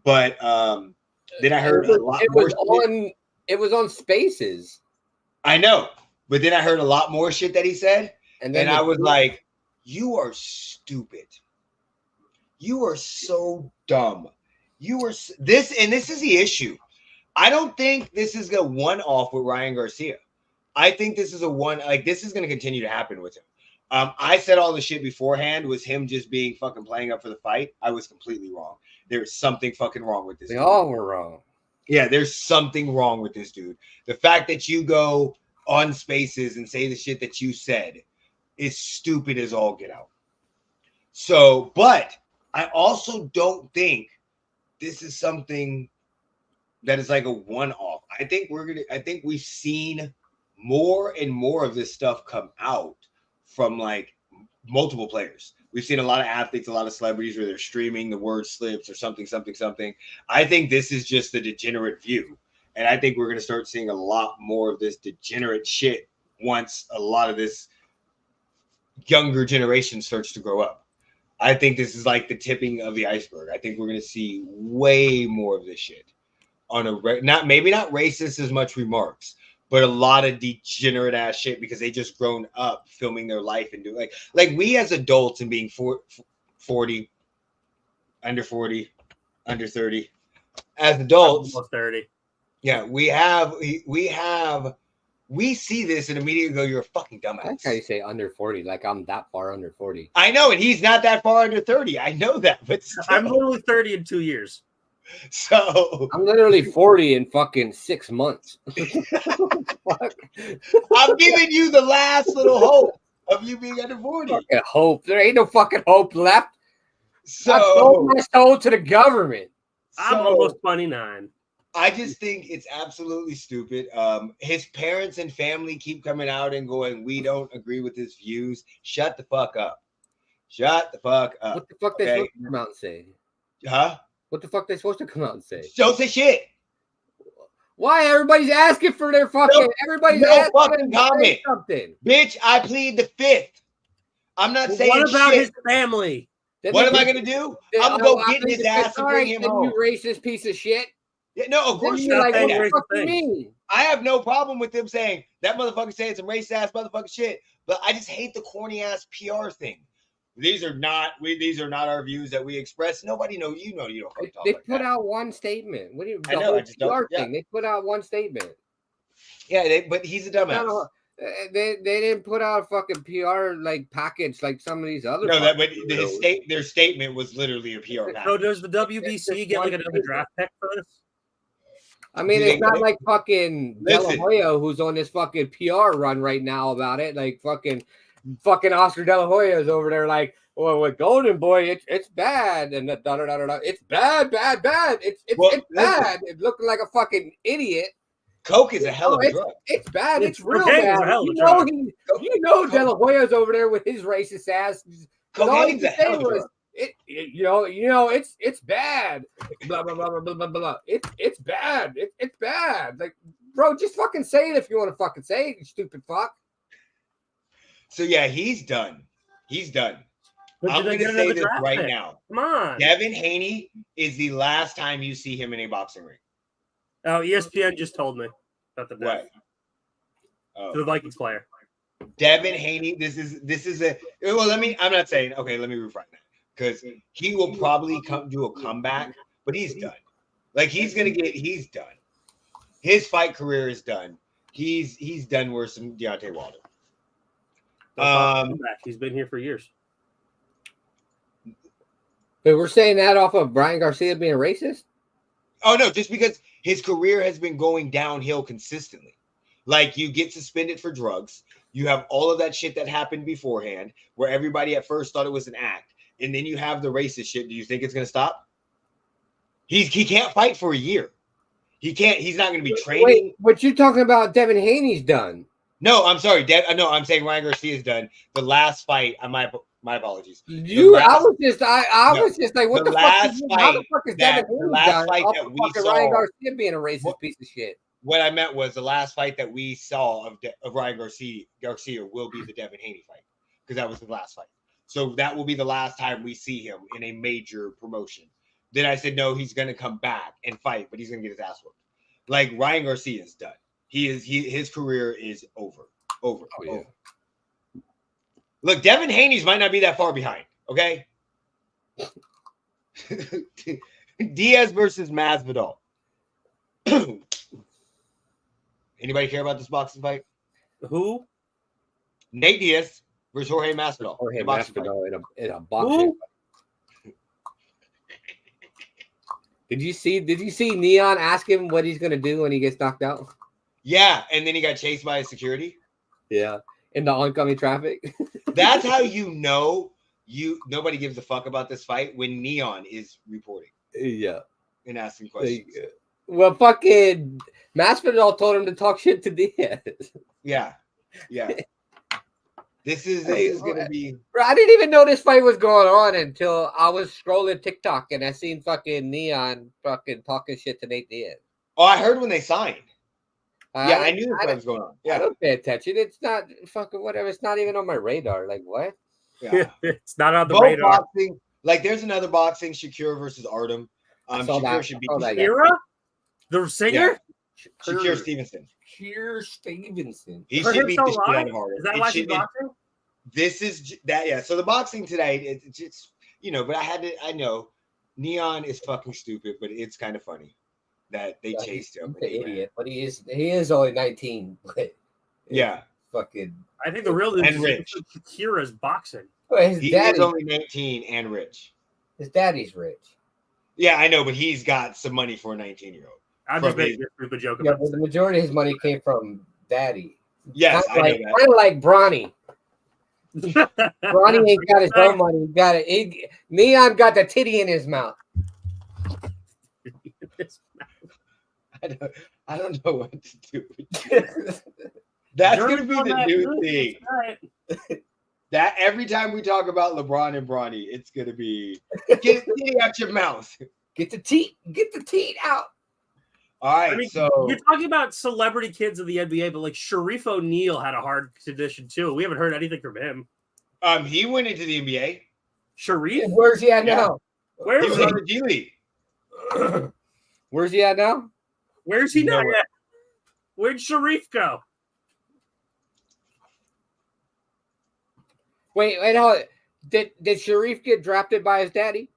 But then I heard a lot more shit. It was on Spaces. I know. But then I heard a lot more shit that he said. And I was like, you are stupid. You are so dumb. This is the issue. I don't think this is a one-off with Ryan Garcia. I think this is this is going to continue to happen with him. I said all the shit beforehand was him just being fucking playing up for the fight. I was completely wrong. There's something fucking wrong with this dude. All were wrong. Yeah, there's something wrong with this dude. The fact that you go on Spaces and say the shit that you said is stupid as all get out. So, but I also don't think this is something that is like a one-off. I think we've seen more and more of this stuff come out from like multiple players. We've seen a lot of athletes, a lot of celebrities where they're streaming the word slips or something. I think this is just the degenerate view. And I think we're going to start seeing a lot more of this degenerate shit once a lot of this younger generation starts to grow up. I think this is like the tipping of the iceberg. I think we're going to see way more of this shit on maybe not racist as much remarks, but a lot of degenerate ass shit because they just grown up filming their life and doing like we as adults and being 40, under 40, under 30, as adults, almost 30. Yeah, we see this and immediately go, you're a fucking dumbass. That's how you say under 40, like I'm that far under 40. I know, and he's not that far under 30. I know that, but still. I'm literally 30 in 2 years. So I'm literally 40 in fucking 6 months. I'm giving you the last little hope of you being under 40. Fucking hope. There ain't no fucking hope left. So I sold my soul to the government. I'm almost 29. I just think it's absolutely stupid. His parents and family keep coming out and going, we don't agree with his views. Shut the fuck up. Shut the fuck up. What the fuck they supposed to come out and say? Huh? What the fuck they supposed to come out and say? Don't say shit. Why everybody's asking for their fucking everybody's asking fucking comment. Something. Bitch, I plead the fifth. I'm not saying what about shit. his family? What am I gonna do? I'm gonna go get his ass and bring him home. You racist piece of shit. Yeah, no, of course you're like, what the fuck you mean? I have no problem with them saying that motherfucker saying some racist ass motherfucking shit, but I just hate the corny ass PR thing. These are not our views that we express. Nobody knows. You know, you don't fucking talk They like put that. out one statement. What do you? I know. I just don't. Yeah. Thing. They put out one statement. Yeah, but he's a dumbass. They didn't put out a fucking PR like package like some of these other. No, their statement was literally a PR package. So does the WBC get like another draft pick for this? I mean, it's not like fucking De La Hoya who's on this fucking PR run right now about it. Like fucking Oscar De La Hoya is over there like, well, with Golden Boy, it's bad, and it's bad. It's bad. It's looking like a fucking idiot. Coke is a hell of a drug. It's bad. It's real bad. You know De La Hoya's over there with his racist ass. Cocaine's a hell of a drug. It's bad. Blah blah blah blah blah blah. It's bad. It's bad. Like, bro, just fucking say it if you want to fucking say it, you stupid fuck. So yeah, he's done. He's done. I'm going to say this right now. Come on. Devin Haney is the last time you see him in a boxing ring. Oh, ESPN just told me about the what? Oh. The Vikings player. Devin Haney. This is a. Well, I'm not saying. Okay, let me refine that because he will probably do a comeback, but he's done. Like he's done. His fight career is done. He's done worse than Deontay Wilder. He's been here for years. But we're saying that off of Brian Garcia being racist? Oh no, just because his career has been going downhill consistently. Like you get suspended for drugs, you have all of that shit that happened beforehand, where everybody at first thought it was an act, and then you have the racist shit. Do you think it's gonna stop? He can't fight for a year. He can't. He's not gonna be training. Wait, what you talking about? Devin Haney's done. No, I'm sorry. No, I'm saying Ryan Garcia's done. The last fight. My apologies. I was just like, what the fuck? How the fuck is Devin Haney done? Fight that we saw, Ryan Garcia being a racist piece of shit. What I meant was the last fight that we saw of Ryan Garcia will be the Devin Haney fight because that was the last fight. So that will be the last time we see him in a major promotion. Then I said no, he's going to come back and fight, but he's going to get his ass whooped. Like Ryan Garcia is done. His career is over. Over. Look, Devin Haney's might not be that far behind. Okay. Diaz versus Masvidal. Anybody care about this boxing fight? Who? Nate Diaz versus Jorge Masvidal. Jorge Masvidal in a boxing fight. Did you see Neon ask him what he's gonna do when he gets knocked out? Yeah, and then he got chased by security. Yeah, in the oncoming traffic. That's how nobody gives a fuck about this fight when Neon is reporting. Yeah, and asking questions. Well, fucking Masvidal told him to talk shit to Diaz. Yeah. This is gonna be. Bro, I didn't even know this fight was going on until I was scrolling TikTok and I seen fucking Neon fucking talking shit to Nate Diaz. Oh, I heard when they signed. I knew this fight was going on. Yeah, I don't pay attention. It's not fucking whatever. It's not even on my radar. Like what? Yeah, it's not on the radar. Boxing, like there's another boxing, Shakira versus Artem. Shakira should be Shakira, the singer. Yeah. Shakira Stevenson. Shakira Stevenson. He should beat the shit out of Artem. Is that why she's boxing? This is that. Yeah. So the boxing tonight, it's just but I know Neon is fucking stupid, but it's kind of funny that they chased him. He's an idiot, but he is only 19. Yeah. Fucking. I think the real news is rich. Shakira's boxing. Well, he is only 19 and rich. His daddy's rich. Yeah, I know, but he's got some money for a 19-year-old. I'm just making a stupid joke about but the majority of his money came from daddy. Yes, I know that. Kind of like Bronny. Bronny ain't got his own money. He got it. Neon got the titty in his mouth. I don't know what to do. That's going to be the new thing. Right. That every time we talk about LeBron and Bronny, it's going to be get the titty out your mouth. Get the teeth out. All right, so you're talking about celebrity kids of the NBA, but like Sharif O'Neal had a hard condition too. We haven't heard anything from him. He went into the NBA. Sharif, where's he at now? Where he was on the G League. Where's he at now? Where's he now? Where'd Sharif go? Wait, hold it. Did Sharif get drafted by his daddy?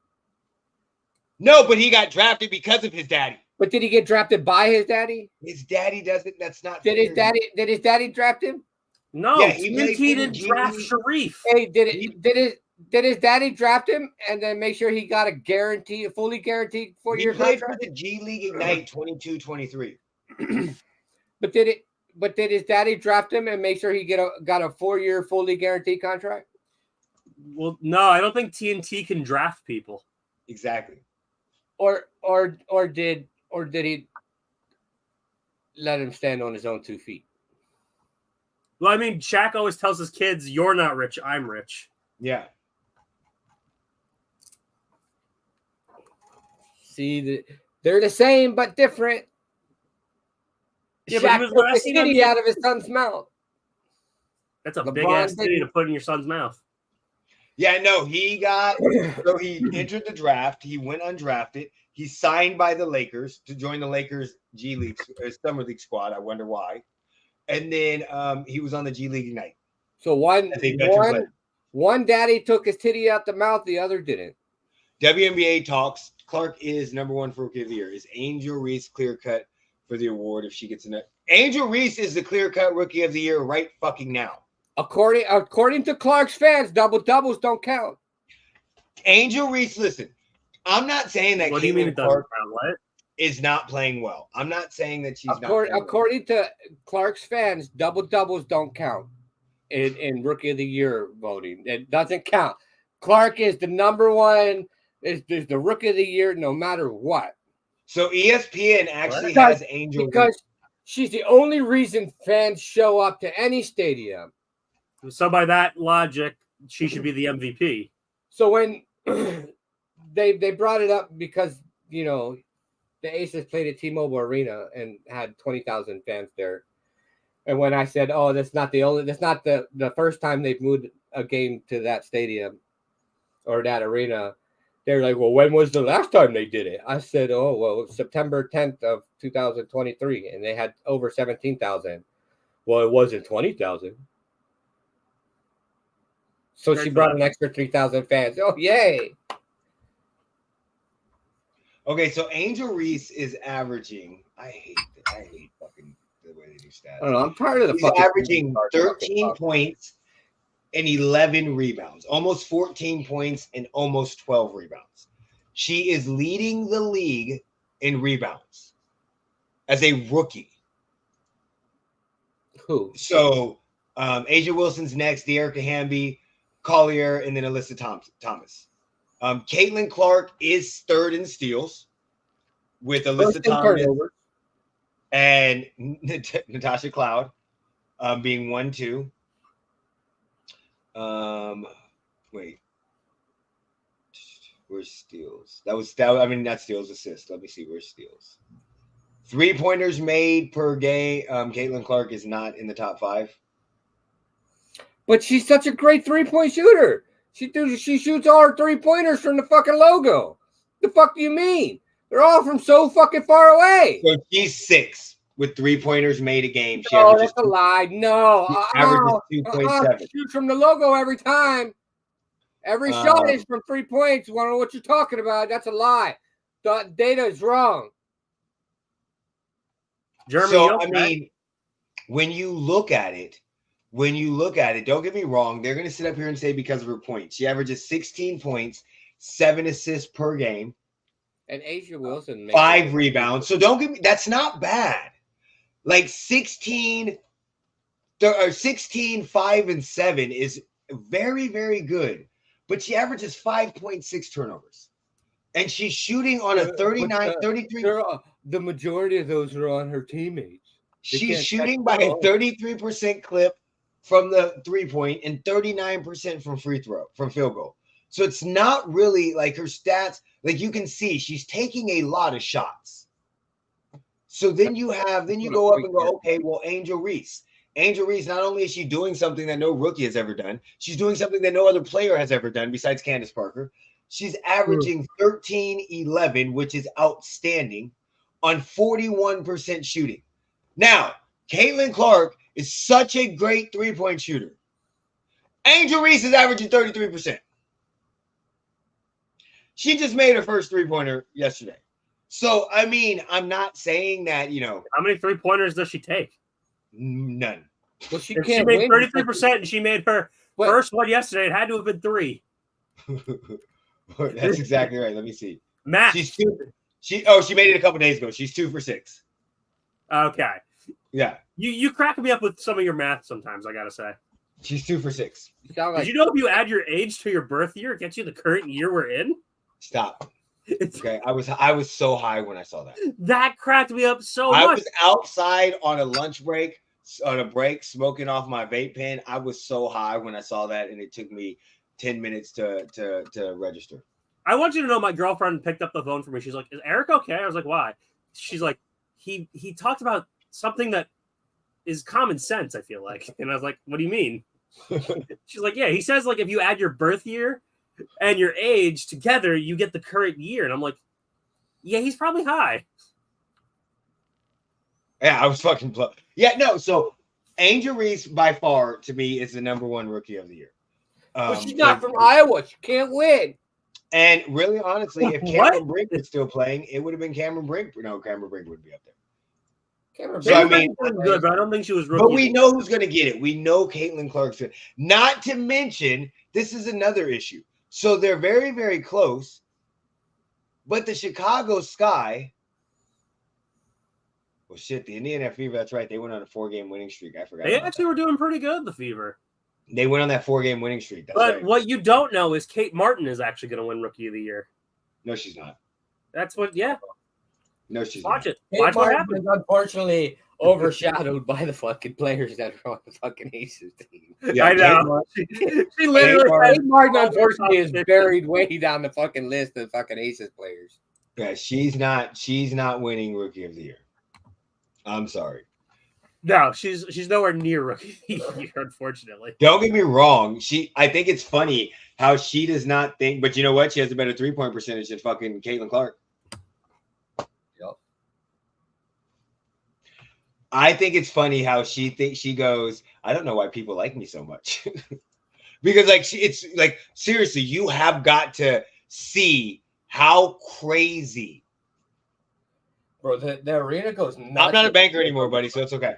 No, but he got drafted because of his daddy. But did he get drafted by his daddy? His daddy doesn't. That's not. Did his daddy draft him? No, Yeah, he didn't draft Sharif. Hey, did his daddy draft him and then make sure he got a fully guaranteed 4-year contract? He played contract? for the G League Ignite 22-23. But did his daddy draft him and make sure he got a 4-year fully guaranteed contract? Well, no, I don't think TNT can draft people. Exactly. Or did he let him stand on his own 2 feet? Well, I mean, Shaq always tells his kids, "You're not rich, I'm rich." Yeah. See, they're the same but different. Yeah, Shaq but took the kitty out of his son's mouth. That's a big ass kitty to put in your son's mouth. Yeah, no, he entered the draft. He went undrafted. He signed by the Lakers to join the Lakers G League Summer League squad. I wonder why. And then he was on the G League Ignite. So one daddy took his titty out the mouth, the other didn't. WNBA talks. Clark is #1 for Rookie of the Year. Is Angel Reese clear cut for the award if she gets a net? Angel Reese is the clear cut Rookie of the Year right fucking now. According to Clark's fans, doubles don't count. Angel Reese, listen, I'm not saying that. What do you mean it doesn't count? What? Is not playing well. I'm not saying that she's not playing according to Clark's fans, doubles don't count in Rookie of the Year voting. It doesn't count. Clark is the #1, is the Rookie of the Year no matter what. So ESPN actually has Angel because she's the only reason fans show up to any stadium. So by that logic, she should be the MVP. So when they brought it up because, you know, the Aces played at T-Mobile Arena and had 20,000 fans there. And when I said, "Oh, that's not the first time they've moved a game to that stadium or that arena," they're like, "Well, when was the last time they did it?" I said, "Oh, well, September 10th of 2023, and they had over 17,000." Well, it wasn't 20,000. So she brought an extra 3,000 fans. Oh, yay! Okay, so Angel Reese is averaging. I hate fucking the way they do stats. I don't know. I'm tired of the. He's averaging 13 points and 11 rebounds, almost 14 points and almost 12 rebounds. She is leading the league in rebounds as a rookie. Who? So, Asia Wilson's next, De'Erica Hamby, Collier, and then Alyssa Thomas. Caitlin Clark is third in steals with Alyssa Thomas and Natasha Cloud being 1-2. Wait, where's steals? Not steals, assists. Let me see, where's steals? 3-pointers made per game. Caitlin Clark is not in the top 5. But she's such a great 3-point shooter. She shoots all her 3-pointers from the fucking logo. The fuck do you mean? They're all from so fucking far away. So she's 6 with 3-pointers made a game. That's a lie. No. Averages 2.7. She shoots from the logo every time. Every shot is from 3 points. I don't know what you're talking about. That's a lie. The data is wrong. Jeremy, so, I mean, when you look at it, don't get me wrong, they're going to sit up here and say because of her points. She averages 16 points, 7 assists per game. And Asia Wilson 5 rebounds. So don't get me, that's not bad. Like 16, 5, and 7 is very, very good. But she averages 5.6 turnovers. And she's shooting on a 33. The majority of those are on her teammates. She's shooting by a 33% clip from the 3-point and 39% from field goal. So it's not really like her stats. Like you can see, she's taking a lot of shots. So then you go up and go, okay, well, Angel Reese, not only is she doing something that no rookie has ever done, she's doing something that no other player has ever done besides Candace Parker. She's averaging 13-11, which is outstanding, on 41% shooting. Now, Caitlin Clark is such a great 3-point shooter. Angel Reese is averaging 33%. She just made her first 3-pointer yesterday. So, I mean, I'm not saying that, How many 3-pointers does she take? None. Well, she If she made 33% and she made her first one yesterday, it had to have been 3. That's exactly right. Let me see. Matt. She made it a couple days ago. She's 2 for 6. Okay. Yeah. You crack me up with some of your math sometimes, I gotta say. She's 2 for 6. Did you know if you add your age to your birth year, it gets you the current year we're in? Stop. Okay. I was so high when I saw that. That cracked me up so much. I was outside on a lunch break, smoking off my vape pen. I was so high when I saw that, and it took me 10 minutes to register. I want you to know my girlfriend picked up the phone for me. She's like, "Is Eric okay?" I was like, "Why?" She's like, he talked about something that is common sense, I feel like. And I was like, "What do you mean?" She's like, "Yeah, he says like if you add your birth year and your age together, you get the current year." And I'm like, "Yeah, he's probably high." Yeah, I was fucking yeah, no. So Angel Reese by far to me is the #1 rookie of the year. But she's not from Iowa. She can't win. And really, honestly, if Cameron Brink was still playing, it would have been Cameron Brink. No, Cameron Brink would be up there. Cameron Brink was good, but I don't think she was rookie. But we know who's going to get it. We know Caitlin Clark's good. Not to mention, this is another issue. So they're very, very close. But the Chicago Sky, well, shit, the Indiana Fever, that's right. They went on a 4-game winning streak. I forgot. They actually were doing pretty good, the Fever. They went on that 4-game winning streak. That's but right. What you don't know is Kate Martin is actually going to win Rookie of the Year. No, she's not. That's what, yeah. No, she's Watch not. it. Watch what Martin happens. is unfortunately overshadowed by the fucking players that are on the fucking Aces team. Yeah, I know. She literally Kate Martin unfortunately is buried way down the fucking list of fucking Aces players. Yeah, she's not winning Rookie of the Year. I'm sorry. No, she's nowhere near Rookie of the Year, unfortunately. Don't get me wrong. I think it's funny how she does not think, but you know what? She has a better 3-point percentage than fucking Caitlin Clark. Yep. I think it's funny how she thinks she goes, I don't know why people like me so much. Because it's like, seriously, you have got to see how crazy. Bro, the arena goes nuts. I'm not a banker anymore, buddy, so it's okay.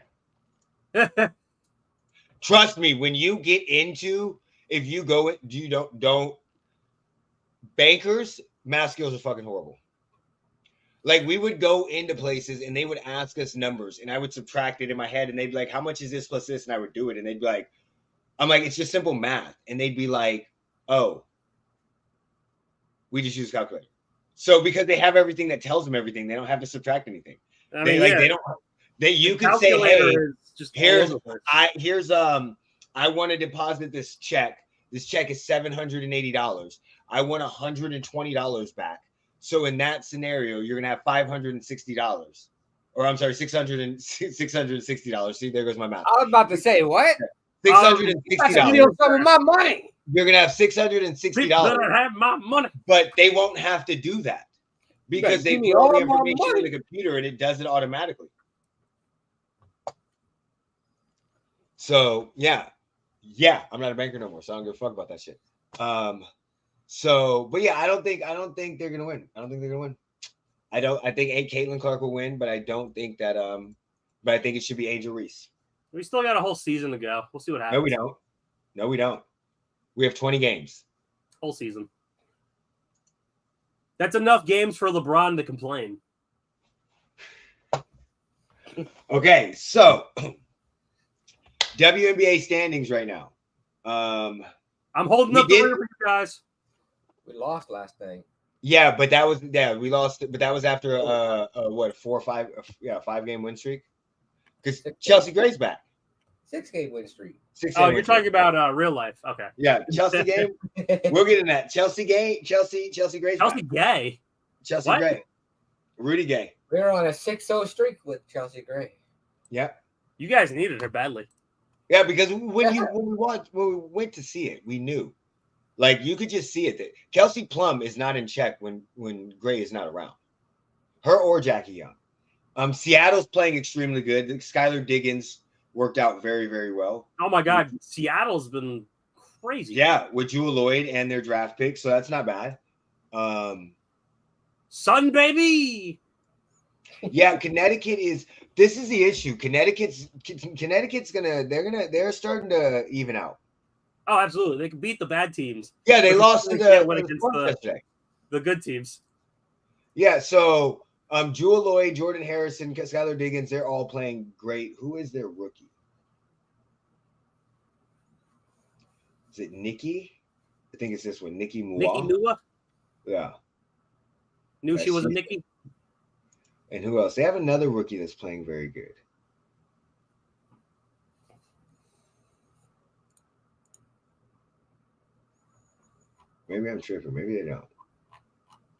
Trust me, when you get into, if you go, you don't bankers, math skills are fucking horrible. Like we would go into places and they would ask us numbers and I would subtract it in my head and they'd be like, how much is this plus this? And I would do it. And they'd be like, I'm like, it's just simple math. And they'd be like, oh, we just use calculator. So because they have everything that tells them everything, they don't have to subtract anything. You can say, hey, I want to deposit this check. This check is $780. I want $120 back. So in that scenario, you're gonna have $560, or I'm sorry, $660. See, there goes my math. I was about to say what? $660. Some of my money. You're gonna have $660. Better have my money. But they won't have to do that because they put all the information in the computer and it does it automatically. So yeah, I'm not a banker no more, so I don't give a fuck about that shit. But yeah, I don't think they're gonna win. I think Caitlin Clark will win, but I don't think that but I think it should be Angel Reese. We still got a whole season to go. We'll see what happens. No, we don't. We have 20 games. Whole season. That's enough games for LeBron to complain. Okay, so WNBA standings right now. I'm holding up the rear for you guys. We lost last night. Yeah, but we lost. But that was after a 5-game win streak. Because Chelsea Gray's back. 6-game win streak. You're talking about real life. Okay. Yeah, Chelsea game. We'll get in that. Chelsea Gray's Chelsea back. Gay. Chelsea Gray. Rudy Gay. We're on a 6-0 streak with Chelsea Gray. Yeah. You guys needed her badly. Yeah, because when we went to see it, we knew. Like you could just see it that Kelsey Plum is not in check when Gray is not around. Her or Jackie Young. Seattle's playing extremely good. Skylar Diggins worked out very, very well. Oh my God, Seattle's been crazy. Yeah, with Jewel Lloyd and their draft pick, so that's not bad. Sun baby. Yeah, Connecticut is. This is the issue. Connecticut's they're starting to even out. Oh, absolutely. They can beat the bad teams. Yeah, they lost to the good teams. Yeah, so Jewel Lloyd, Jordan Harrison, Skylar Diggins, they're all playing great. Who is their rookie? Is it Nikki? I think it's this one, Nikki Mua. Nikki Nua? Yeah. Knew she was a Nikki. And who else? They have another rookie that's playing very good. Maybe I'm tripping. Maybe they don't.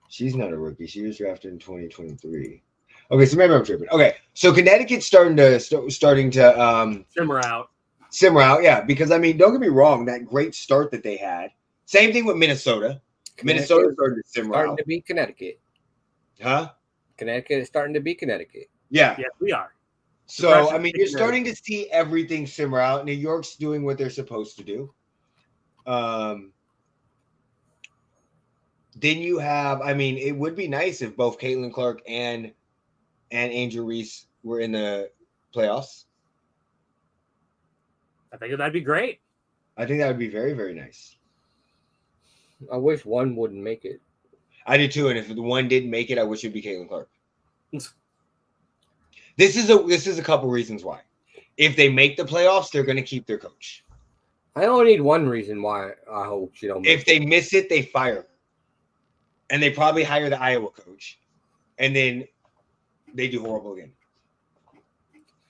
She's not a rookie. She was drafted in 2023. Okay, so maybe I'm tripping. Okay, so Connecticut's starting to simmer out. Simmer out, yeah. Because I mean, don't get me wrong, that great start that they had. Same thing with Minnesota. Minnesota started to simmer out. Starting to beat Connecticut. Huh? Connecticut is starting to beat Connecticut. Yeah. Yeah, we are. So, I mean, you're starting to see everything simmer out. New York's doing what they're supposed to do. Then you have, I mean, it would be nice if both Caitlin Clark and Angel Reese were in the playoffs. I think that'd be great. I think that would be very, very nice. I wish one wouldn't make it. I do too, and if the one didn't make it, I wish it'd be Caitlin Clark. This is a couple reasons why. If they make the playoffs, they're going to keep their coach. I only need one reason why I hope she don't. If they miss it, they fire her, and they probably hire the Iowa coach, and then they do horrible again.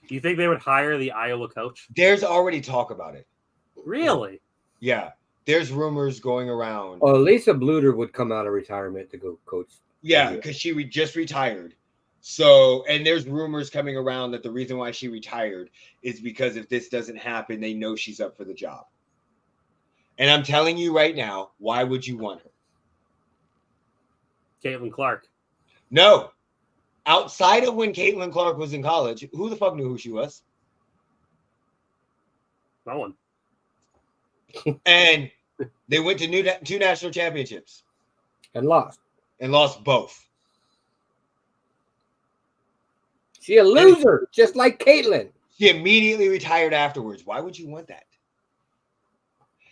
Do you think they would hire the Iowa coach? There's already talk about it. Really? Yeah. There's rumors going around. Oh, Lisa Bluter would come out of retirement to go coach. Yeah, because she just retired. So, and there's rumors coming around that the reason why she retired is because if this doesn't happen, they know she's up for the job. And I'm telling you right now, why would you want her? Caitlin Clark. No. Outside of when Caitlin Clark was in college, who the fuck knew who she was? No one. And they went to two national championships. And lost. And lost both. She a loser, just like Caitlin. She immediately retired afterwards. Why would you want that?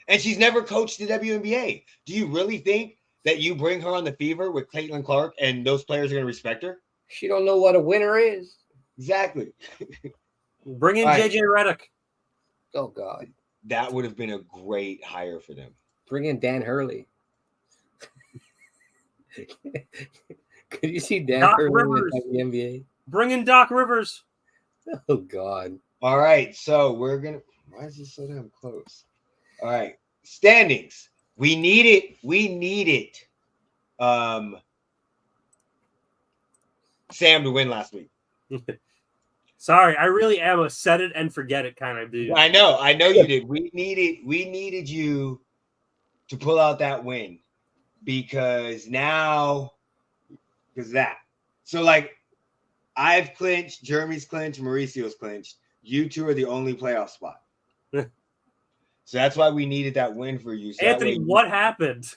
And she's never coached the WNBA. Do you really think that you bring her on the Fever with Caitlin Clark and those players are going to respect her? She don't know what a winner is. Exactly. Bring in JJ Redick. Oh, God. That would have been a great hire for them. Bring in Dan Hurley. Could you see Dan Hurley in the NBA? Bring in Doc Rivers. Oh, God. All right. So we're going to. Why is this so damn close? All right. Standings. We need it. We need it. Sam to win last week. Sorry, I really am a set it and forget it kind of dude. I know you did. We needed you to pull out that win because that. So like I've clinched, Jeremy's clinched, Mauricio's clinched. You two are the only playoff spot. So that's why we needed that win for you. So Anthony, what happened?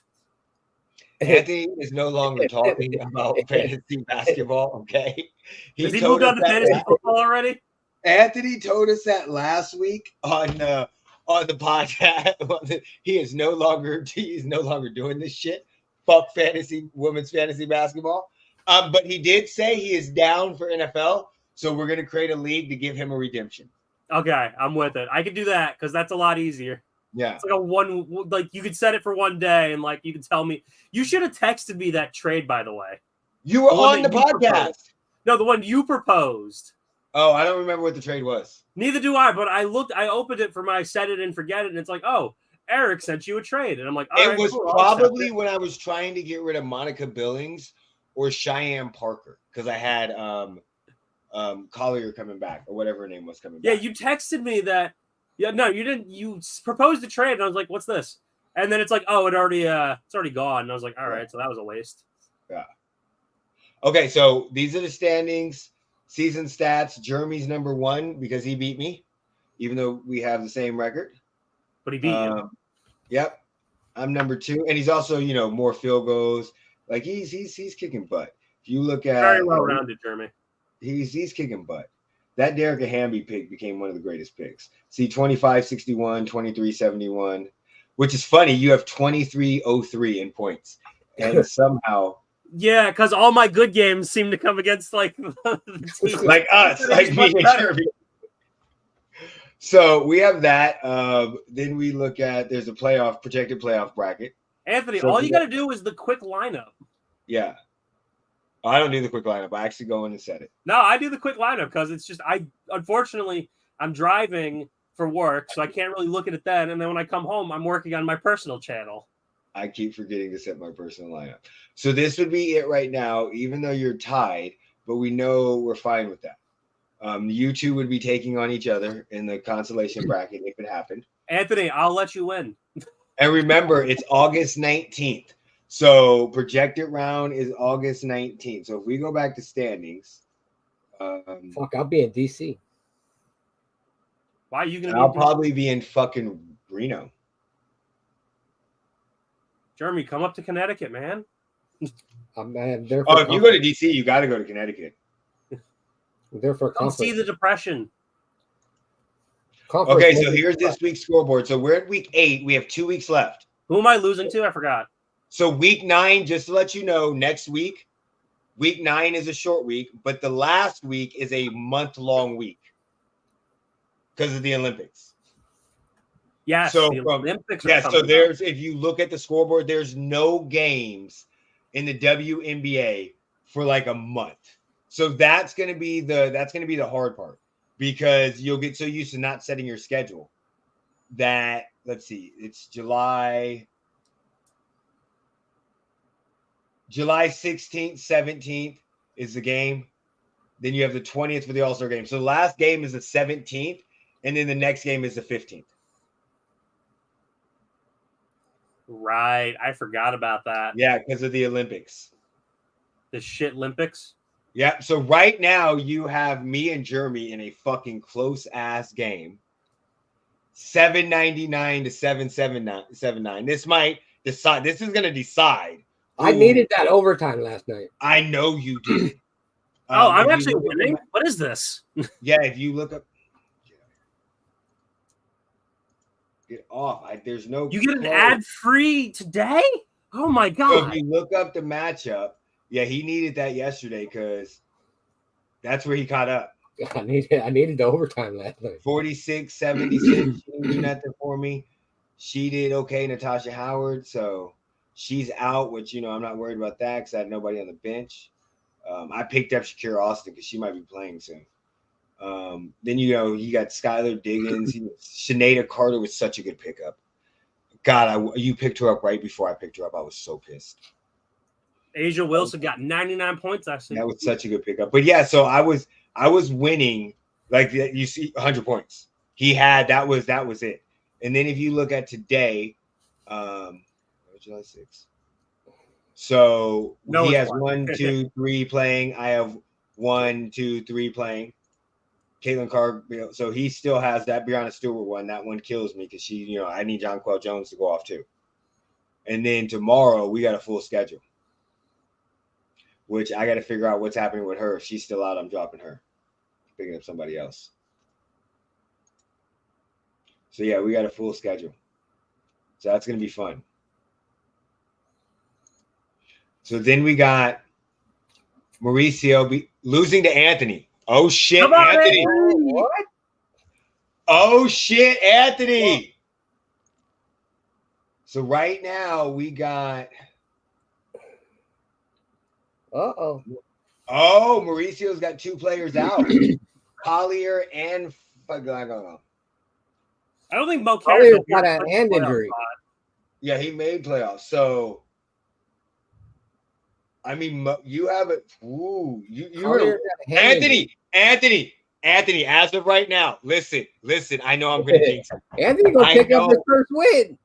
Anthony is no longer talking about fantasy basketball, okay? Has he moved on to fantasy football already? Anthony told us that last week on the podcast. He is no longer doing this shit. Fuck women's fantasy basketball. But he did say he is down for NFL, so we're gonna create a league to give him a redemption. Okay, I'm with it. I could do that because that's a lot easier. Yeah, it's like you could set it for one day, and like you could tell me. You should have texted me that trade, by the way. You were on the podcast. No, the one you proposed. Oh, I don't remember what the trade was. Neither do I. But I opened it for my set it and forget it, and it's like, oh, Eric sent you a trade, and I'm like, it was probably when I was trying to get rid of Monica Billings or Cheyenne Parker because I had Collier coming back or whatever her name was coming back. Yeah, you texted me that. Yeah, no, you didn't. You proposed a trade, and I was like, "What's this?" And then it's like, "Oh, it's already gone." And I was like, "All right, so that was a waste." Yeah. Okay, so these are the standings, season stats. Jeremy's number 1 because he beat me, even though we have the same record. But he beat you. Yep. I'm number 2, and he's also more field goals. Like he's kicking butt. If you look at very well rounded, Jeremy. He's kicking butt. That Derek Hamby pick became one of the greatest picks. See, 25-61, 23-71, which is funny. You have 23-03 in points, and somehow. Yeah, because all my good games seem to come against like like us, like me and Jeremy. So we have that. Then we look at there's a projected playoff bracket. Anthony, so all you got to do is the quick lineup. Yeah. I don't do the quick lineup. I actually go in and set it. No, I do the quick lineup because it's just unfortunately I'm driving for work, so I can't really look at it then. And then when I come home, I'm working on my personal channel. I keep forgetting to set my personal lineup. So this would be it right now, even though you're tied, but we know we're fine with that. You two would be taking on each other in the consolation bracket if it happened. Anthony, I'll let you win. And remember, it's August 19th. So projected round is August 19th. So if we go back to standings. Fuck, I'll be in DC. Why are you going to I'll probably be in fucking Reno. Jeremy, come up to Connecticut, man. I'm there. If you go to DC, you got to go to Connecticut. I'm there for a conference. See the depression. Okay, so here's this week's scoreboard. So we're at week 8. We have 2 weeks left. Who am I losing to? I forgot. So week 9, just to let you know, next week, week 9 is a short week, but the last week is a month-long week because of the Olympics. Yeah. So the Olympics. So there's, if you look at the scoreboard, there's no games in the WNBA for like a month. So that's going to be the hard part because you'll get so used to not setting your schedule that, let's see, it's July 16th, 17th is the game. Then you have the 20th for the All-Star game. So the last game is the 17th, and then the next game is the 15th. Right. I forgot about that. Yeah, because of the Olympics. The shit Olympics? Yeah. So right now you have me and Jeremy in a fucking close-ass game. 799 to 779. This might decide. This is going to decide. I needed that overtime last night. I know you did. I'm actually winning. What is this? Yeah, if you look up. Get off. There's no. You get an ad free today? Oh my god! So if you look up the matchup, yeah, he needed that yesterday because that's where he caught up. I needed the overtime last night. 46-76. She didn't do nothing for me. She did okay, Natasha Howard. So she's out, which I'm not worried about that because I had nobody on the bench. I picked up Shakira Austin because she might be playing soon. Then you got Skylar Diggins. Sinead Carter was such a good pickup. God, you picked her up right before I picked her up. I was so pissed. Asia Wilson got 99 points. Actually, that was such a good pickup. But yeah, so I was winning. Like you see, 100 points. He had that was it. And then if you look at today, July 6th. So he has 1, 2, 3 playing. I have 1, 2, 3 playing. Caitlin Carr, so he still has that Breonna Stewart one. That one kills me because I need Jonquel Jones to go off too. And then tomorrow we got a full schedule, which I got to figure out what's happening with her. If she's still out, I'm dropping her, picking up somebody else. So yeah, we got a full schedule. So that's going to be fun. So then we got Mauricio losing to Anthony. Oh shit, on, Anthony! What? Oh shit, Anthony! So right now we got. Oh, Mauricio's got 2 players out. Collier and I don't think Mo Collier's got a hand injury. Yeah, he made playoffs. So I mean, you have it. Ooh, you Anthony. As of right now, listen. I know I'm going to jinx him. Anthony's going to pick up his first win.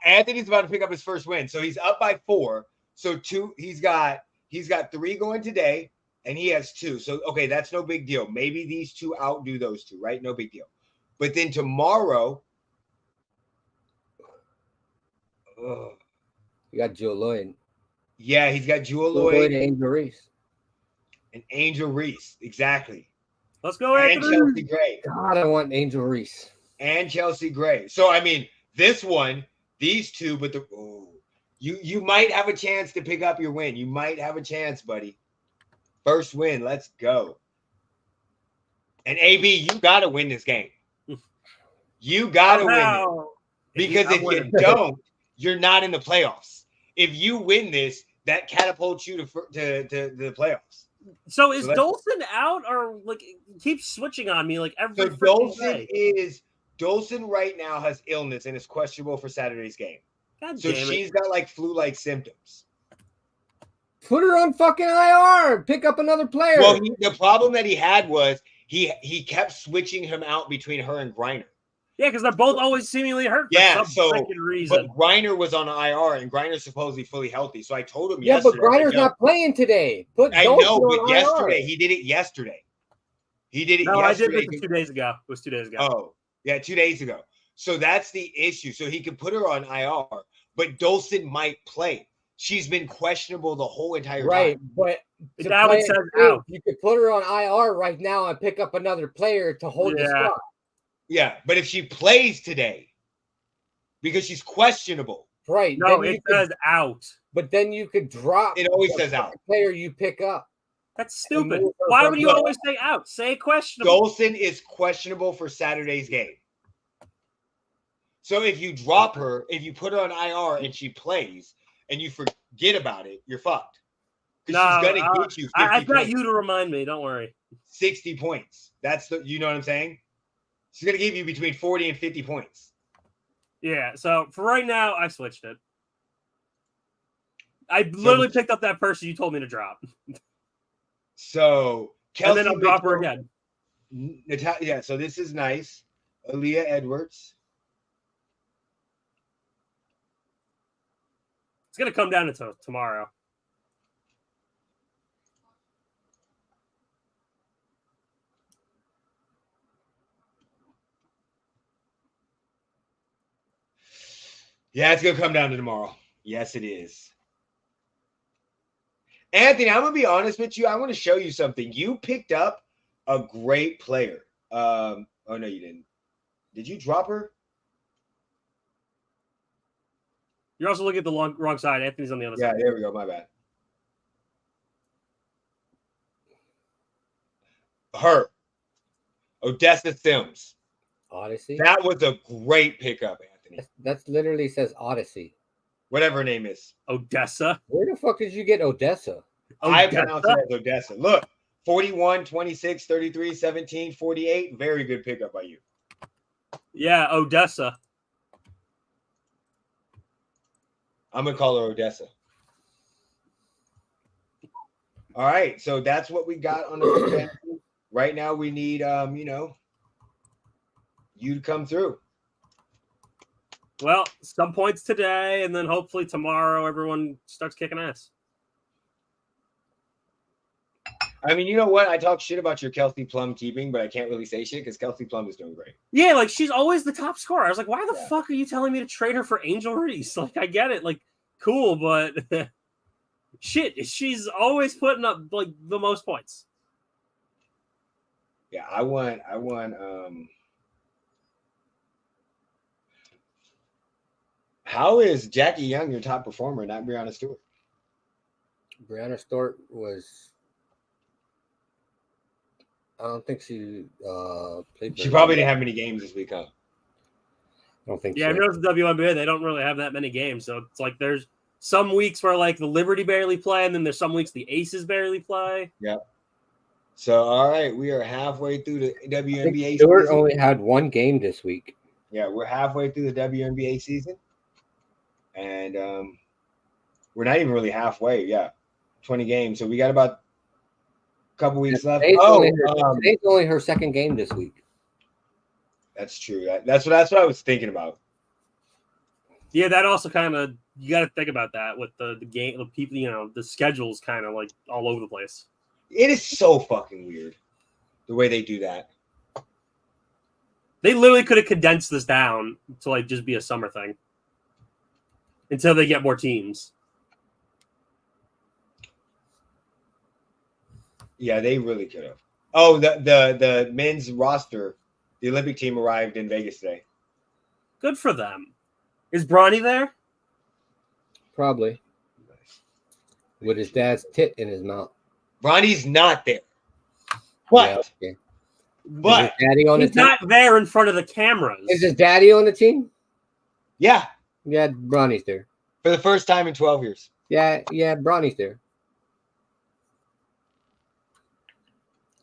Anthony's about to pick up his first win, so he's up by 4. So 2. He's got 3 going today, and he has 2. So okay, that's no big deal. Maybe these 2 outdo those 2, right? No big deal. But then tomorrow, you got Joe Lloyd. Yeah, he's got Jewel Lloyd Lloyd and Angel Reese. and Angel Reese. Exactly. Let's go, And Anthony. Chelsea Gray. God, I want Angel Reese. And Chelsea Gray. So, I mean, this one, these two, but you might have a chance to pick up your win. You might have a chance, buddy. First win. Let's go. And AB, you got to win this game. You got to win it. Because if you don't, you're not in the playoffs. If you win this, that catapults you to the playoffs. So is Dolson out, or like keeps switching on me like every? So Dolson right now has illness and is questionable for Saturday's game. So she's got like flu-like symptoms. Put her on fucking IR and pick up another player. Well, the problem that he had was he kept switching him out between her and Griner. Yeah, because they're both always seemingly hurt for some freaking reason. But Griner was on IR, and Griner's supposedly fully healthy. So I told him yesterday. Yeah, but Griner's not playing today. I know, but yesterday, he did it yesterday. He did it yesterday. I did it 2 days ago. It was 2 days ago. Oh, yeah, 2 days ago. So that's the issue. So he could put her on IR, but Dolson might play. She's been questionable the whole entire time. Right, but now it says out. You could put her on IR right now and pick up another player to hold the spot. Yeah, but if she plays today, because she's questionable. Right. No, it says out. But then you could drop. It always says out. Player you pick up. That's stupid. Why would you always say out? Say questionable. Dolson is questionable for Saturday's game. So if you drop her, if you put her on IR and she plays and you forget about it, you're fucked. Because she's going to get you 50 I've got points. you to remind me. Don't worry. 60 points. That's you know what I'm saying? She's going to give you between 40 and 50 points. Yeah, so for right now, I switched it. I literally picked up that person you told me to drop. So, Kelsey, and then I'll drop her again. Yeah, so this is nice. Aaliyah Edwards. It's going to come down to tomorrow. Yeah, it's going to come down to tomorrow. Yes, it is. Anthony, I'm going to be honest with you. I want to show you something. You picked up a great player. Oh, no, you didn't. Did you drop her? You're also looking at the wrong side. Anthony's on the other side. Yeah, there we go. My bad. Her. Odessa Sims. Odyssey? That was a great pickup, Anthony. That literally says Odyssey. Whatever her name is. Odessa? Where the fuck did you get Odessa? I pronounce it as Odessa. Look, 41, 26, 33, 17, 48. Very good pickup by you. Yeah, Odessa. I'm going to call her Odessa. All right, so that's what we got on the right now. We need, you to come through. Well, some points today, and then hopefully tomorrow everyone starts kicking ass. I mean, you know what? I talk shit about your Kelsey Plum keeping, but I can't really say shit because Kelsey Plum is doing great. Yeah, like she's always the top scorer. I was like, why the fuck are you telling me to trade her for Angel Reese? Like, I get it. Like, cool, but shit, she's always putting up like the most points. Yeah, I want how is Jackie Young your top performer, not Breanna Stewart? Breanna Stewart was. I don't think she played. She probably didn't have many games this week, huh? I don't think. Yeah, I noticed the WNBA, they don't really have that many games, so it's like there's some weeks where like the Liberty barely play, and then there's some weeks the Aces barely play. Yeah. So all right, we are halfway through the WNBA. Stewart only had one game this week. Yeah, we're halfway through the WNBA season. And we're not even really halfway. Yeah, 20 games. So we got about a couple weeks left. Today's only her second game this week. That's true. That's what I was thinking about. Yeah, that also kind of you got to think about that with the game, the people. The schedule's kind of like all over the place. It is so fucking weird the way they do that. They literally could have condensed this down to like just be a summer thing. Until they get more teams. Yeah, they really could have. Oh, the men's roster, the Olympic team arrived in Vegas today. Good for them. Is Bronny there? Probably. Nice. With his dad's tit in his mouth. Bronny's not there. But, yeah, okay. but is his daddy on he's the team? not there in front of the cameras. Is his daddy on the team? Yeah. Yeah, Bronny's there. For the first time in 12 years. Yeah, Bronny's there.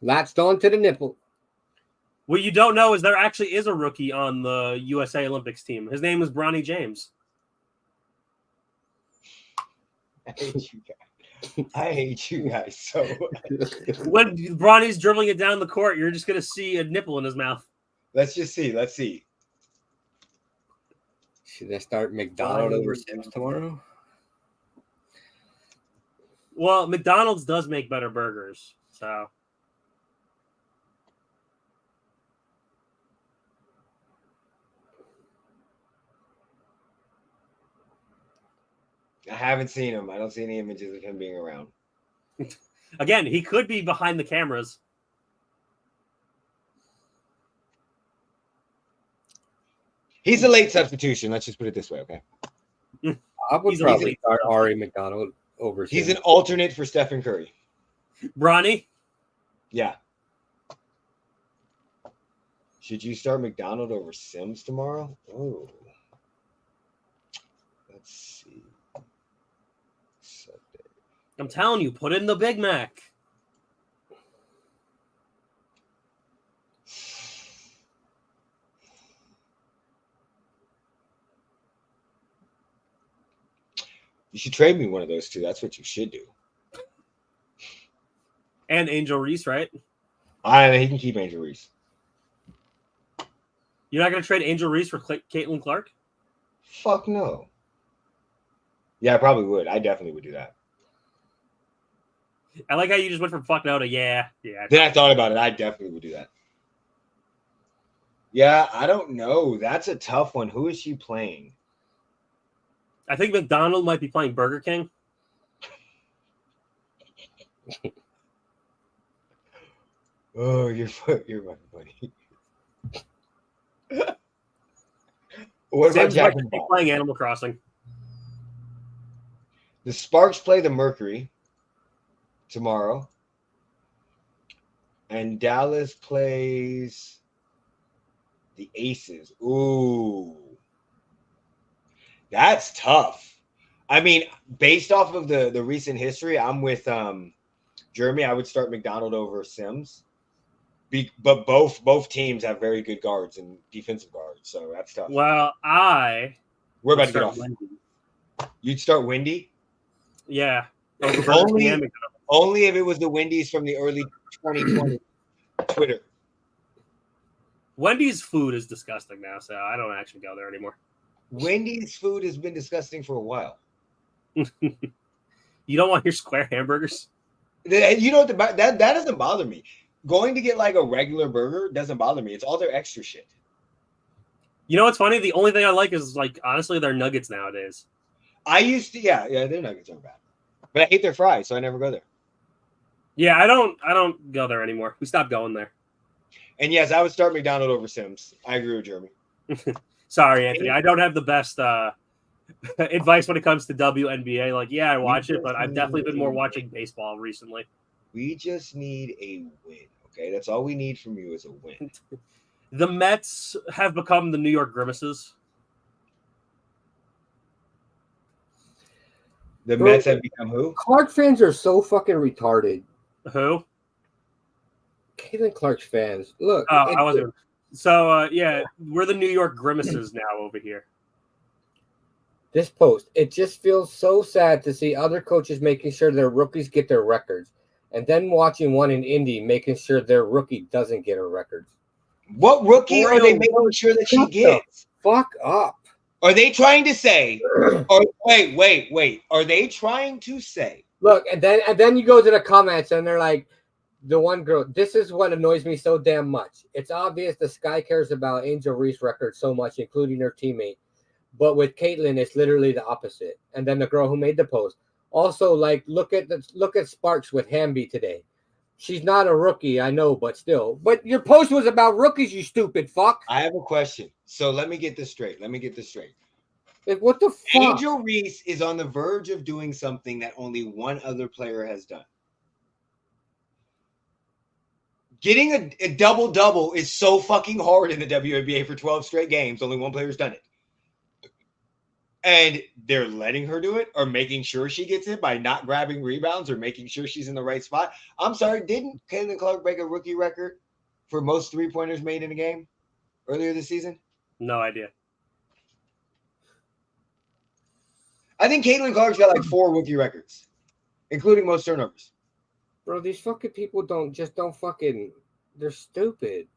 Latched on to the nipple. What you don't know is there actually is a rookie on the USA Olympics team. His name is Bronny James. I hate you guys. I hate you guys so much. When Bronny's dribbling it down the court, you're just going to see a nipple in his mouth. Let's just see. Let's see. Should I start McDonald over Sims tomorrow? Well, McDonald's does make better burgers, so. I haven't seen him. I don't see any images of him being around. Again, he could be behind the cameras. He's a late substitution. Let's just put it this way, okay? I would probably start Ari McDonald over Sims. He's an alternate for Stephen Curry. Bronny? Yeah. Should you start McDonald over Sims tomorrow? Oh. Let's see. Sunday. I'm telling you, put in the Big Mac. You should trade me one of those two. That's what you should do. And Angel Reese, right? He can keep Angel Reese. You're not going to trade Angel Reese for Caitlin Clark? Fuck no. Yeah, I probably would. I definitely would do that. I like how you just went from fuck no to yeah. Then I thought about it. I definitely would do that. Yeah, I don't know. That's a tough one. Who is she playing? I think McDonald might be playing Burger King. Oh, you're fucking funny. What about Jack and Bob? Playing Animal Crossing. The Sparks play the Mercury tomorrow. And Dallas plays the Aces. Ooh. That's tough. I mean, based off of the recent history, I'm with Jeremy. I would start McDonald over Sims. But both teams have very good guards and defensive guards, so that's tough. Well, we're about to get off. Wendy. You'd start Wendy? Yeah. Only if it was the Wendy's from the early 2020 Twitter. Wendy's food is disgusting now, so I don't actually go there anymore. Wendy's food has been disgusting for a while. You don't want your square hamburgers? You know what? That doesn't bother me. Going to get like a regular burger doesn't bother me. It's all their extra shit. You know what's funny? The only thing I like is like honestly their nuggets nowadays. I used to, yeah, their nuggets aren't bad, but I hate their fries, so I never go there. Yeah, I don't go there anymore. We stopped going there. And yes, I would start McDonald over Sims. I agree with Jeremy. Sorry, Anthony. I don't have the best advice when it comes to WNBA. Like, yeah, I watch it, but I've definitely been more watching baseball recently. We just need a win, okay? That's all we need from you is a win. The Mets have become the New York Grimaces. The Mets have become who? Clark fans are so fucking retarded. Who? Caitlin Clark's fans. Look. Oh, I wasn't. So, yeah, we're the New York Grimaces now over here. This post, it just feels so sad to see other coaches making sure their rookies get their records, and then watching one in Indy making sure their rookie doesn't get her records. What rookie are they making sure that she gets? Fuck up. Are they trying to say? Or wait. Are they trying to say? Look, and then you go to the comments and they're like, the one girl, this is what annoys me so damn much. It's obvious the Sky cares about Angel Reese record so much, including her teammate. But with Caitlin, it's literally the opposite. And then the girl who made the post. Also, like, look at Sparks with Hamby today. She's not a rookie, I know, but still. But your post was about rookies, you stupid fuck. I have a question. So let me get this straight. Like, what the fuck? Angel Reese is on the verge of doing something that only one other player has done. Getting a double-double is so fucking hard in the WNBA for 12 straight games. Only one player's done it. And they're letting her do it or making sure she gets it by not grabbing rebounds or making sure she's in the right spot. I'm sorry, didn't Caitlin Clark break a rookie record for most three-pointers made in a game earlier this season? No idea. I think Caitlin Clark's got like 4 rookie records, including most turnovers. Bro, these fucking people don't fucking, they're stupid.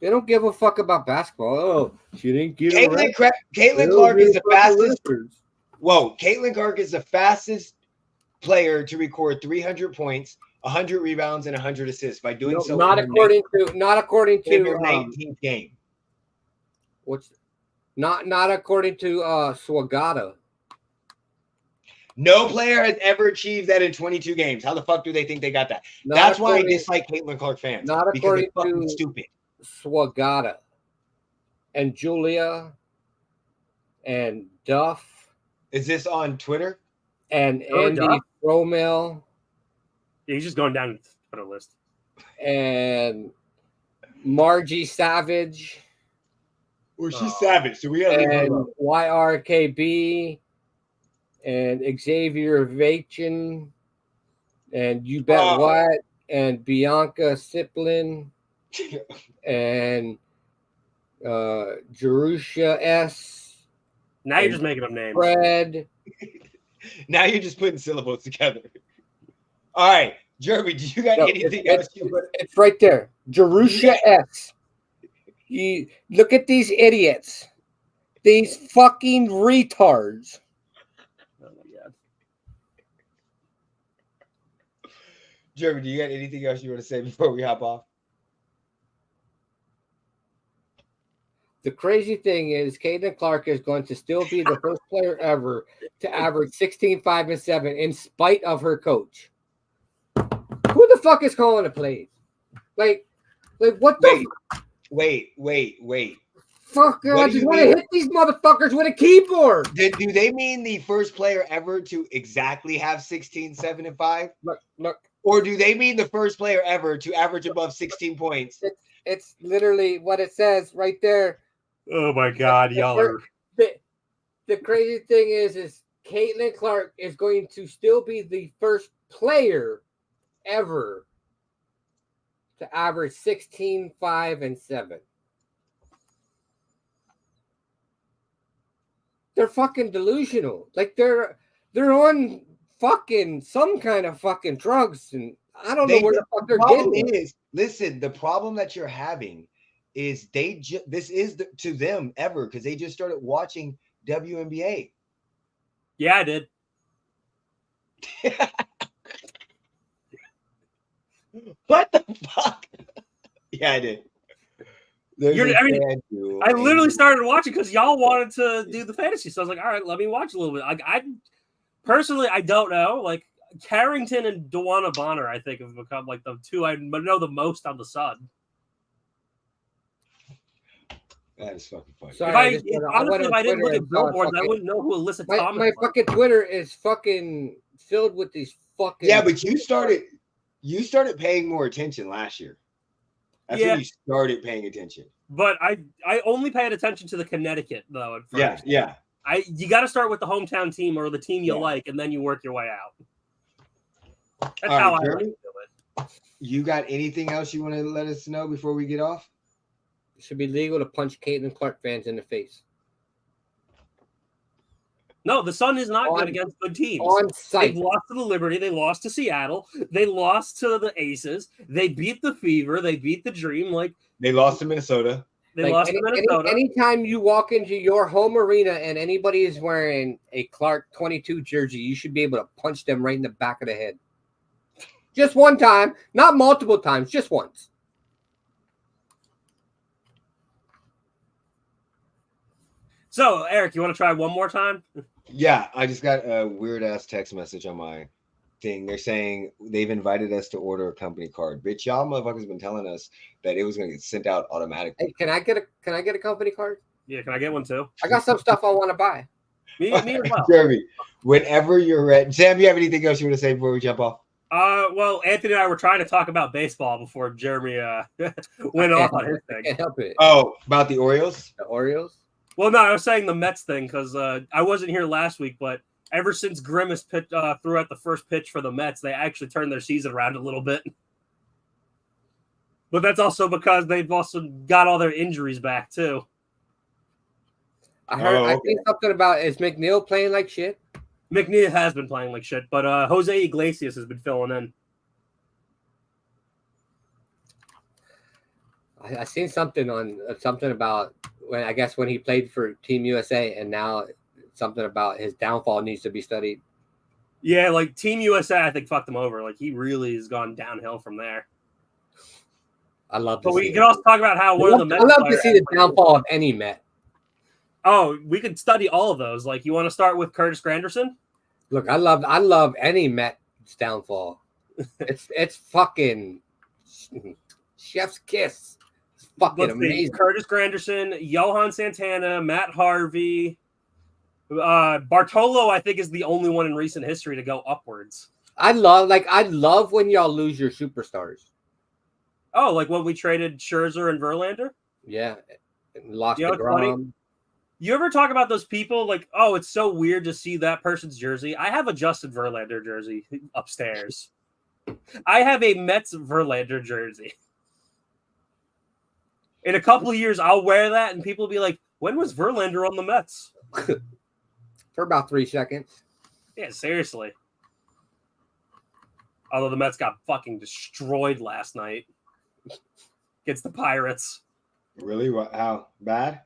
They don't give a fuck about basketball. Oh, she didn't get it. Caitlin Clark is the fastest. Whoa, Caitlin Clark is the fastest player to record 300 points, 100 rebounds, and 100 assists by doing so. Not according to her 19th game. Not according to Swagata. No player has ever achieved that in 22 games. How the fuck do they think they got that? That's why I dislike Caitlin Clark fans. Not according to stupid. Swagata and Julia and Duff. Is this on Twitter? And Andy Romel. Yeah, he's just going down the Twitter list. And Margie Savage. Well, she's savage, so we got and YRKB and Xavier Vachin and You Bet What and Bianca Siplin and Jerusha S. Now you're just making up names. Fred. Now you're just putting syllables together. All right, Jeremy, do you got anything else? It's right there. Jerusha S. You look at these idiots. These fucking retards. Oh my God. Jeremy, do you got anything else you want to say before we hop off? The crazy thing is, Caitlin Clark is going to still be the first player ever to average 16, 5, and 7 in spite of her coach. Who the fuck is calling the plays? Like what the? Wait. Fuck, I just want to hit these motherfuckers with a keyboard. Do they mean the first player ever to exactly have 16, 7, and 5? Look. Or do they mean the first player ever to average above 16 points? It's literally what it says right there. Oh my God, y'all are. The crazy thing is Caitlin Clark is going to still be the first player ever to average 16, 5, and 7. They're fucking delusional. Like they're on fucking some kind of fucking drugs, and I don't know where the fuck they're getting it. Listen, the problem that you're having is this is to them ever because they just started watching WNBA. Yeah, I did. What the fuck? Yeah, I did. I literally started watching because y'all wanted to do the fantasy. So I was like, all right, let me watch a little bit. I personally, I don't know. Like Carrington and Dewana Bonner, I think, have become like the two I know the most on the Sun. That is fucking funny. Sorry, if I didn't look at billboards, I wouldn't know who Alyssa Thomas my fucking Twitter is fucking filled with these fucking. Yeah, but you started paying more attention last year. That's when you started paying attention. But I only paid attention to the Connecticut though. At first. Yeah. You got to start with the hometown team or the team you like, and then you work your way out. That's how I like to do it. You got anything else you want to let us know before we get off? It should be legal to punch Caitlin Clark fans in the face. No, the Sun is not good against good teams. On site. They lost to the Liberty. They lost to Seattle. They lost to the Aces. They beat the Fever. They beat the Dream. Like they lost to Minnesota. They lost to Minnesota. Anytime you walk into your home arena and anybody is wearing a Clark 22 jersey, you should be able to punch them right in the back of the head. Just one time, not multiple times, just once. So, Eric, you want to try one more time? Yeah, I just got a weird ass text message on my thing. They're saying they've invited us to order a company card. Bitch, y'all motherfuckers been telling us that it was gonna get sent out automatically. Hey, can I get a company card? Yeah, can I get one too? I got some stuff I want to buy. Me as well. Jeremy, whenever you're ready. Sam, you have anything else you want to say before we jump off? Well, Anthony and I were trying to talk about baseball before Jeremy went off on his thing. I can't help it. Oh, about the Orioles? The Orioles? Well, no, I was saying the Mets thing because I wasn't here last week, but ever since Grimace threw out the first pitch for the Mets, they actually turned their season around a little bit. But that's also because they've also got all their injuries back, too. I heard. I think something about is McNeil playing like shit. McNeil has been playing like shit, but Jose Iglesias has been filling in. I seen something about when he played for Team USA, and now something about his downfall needs to be studied. Yeah, like Team USA, I think fucked him over. Like he really has gone downhill from there. I love. But we can also talk about how one of the Mets. I love to see the downfall of any Met. Oh, we could study all of those. Like, you want to start with Curtis Granderson? Look, I love any Mets downfall. It's fucking chef's kiss. It's fucking amazing. Curtis Granderson, Johan Santana, Matt Harvey, Bartolo. I think is the only one in recent history to go upwards. I love when y'all lose your superstars. Oh, like when we traded Scherzer and Verlander. Yeah, lost the Grom. You ever talk about those people like, oh, it's so weird to see that person's jersey? I have a Justin Verlander jersey upstairs. I have a Mets Verlander jersey. In a couple of years, I'll wear that, and people will be like, when was Verlander on the Mets? For about 3 seconds. Yeah, seriously. Although the Mets got fucking destroyed last night against the Pirates. Really? How bad?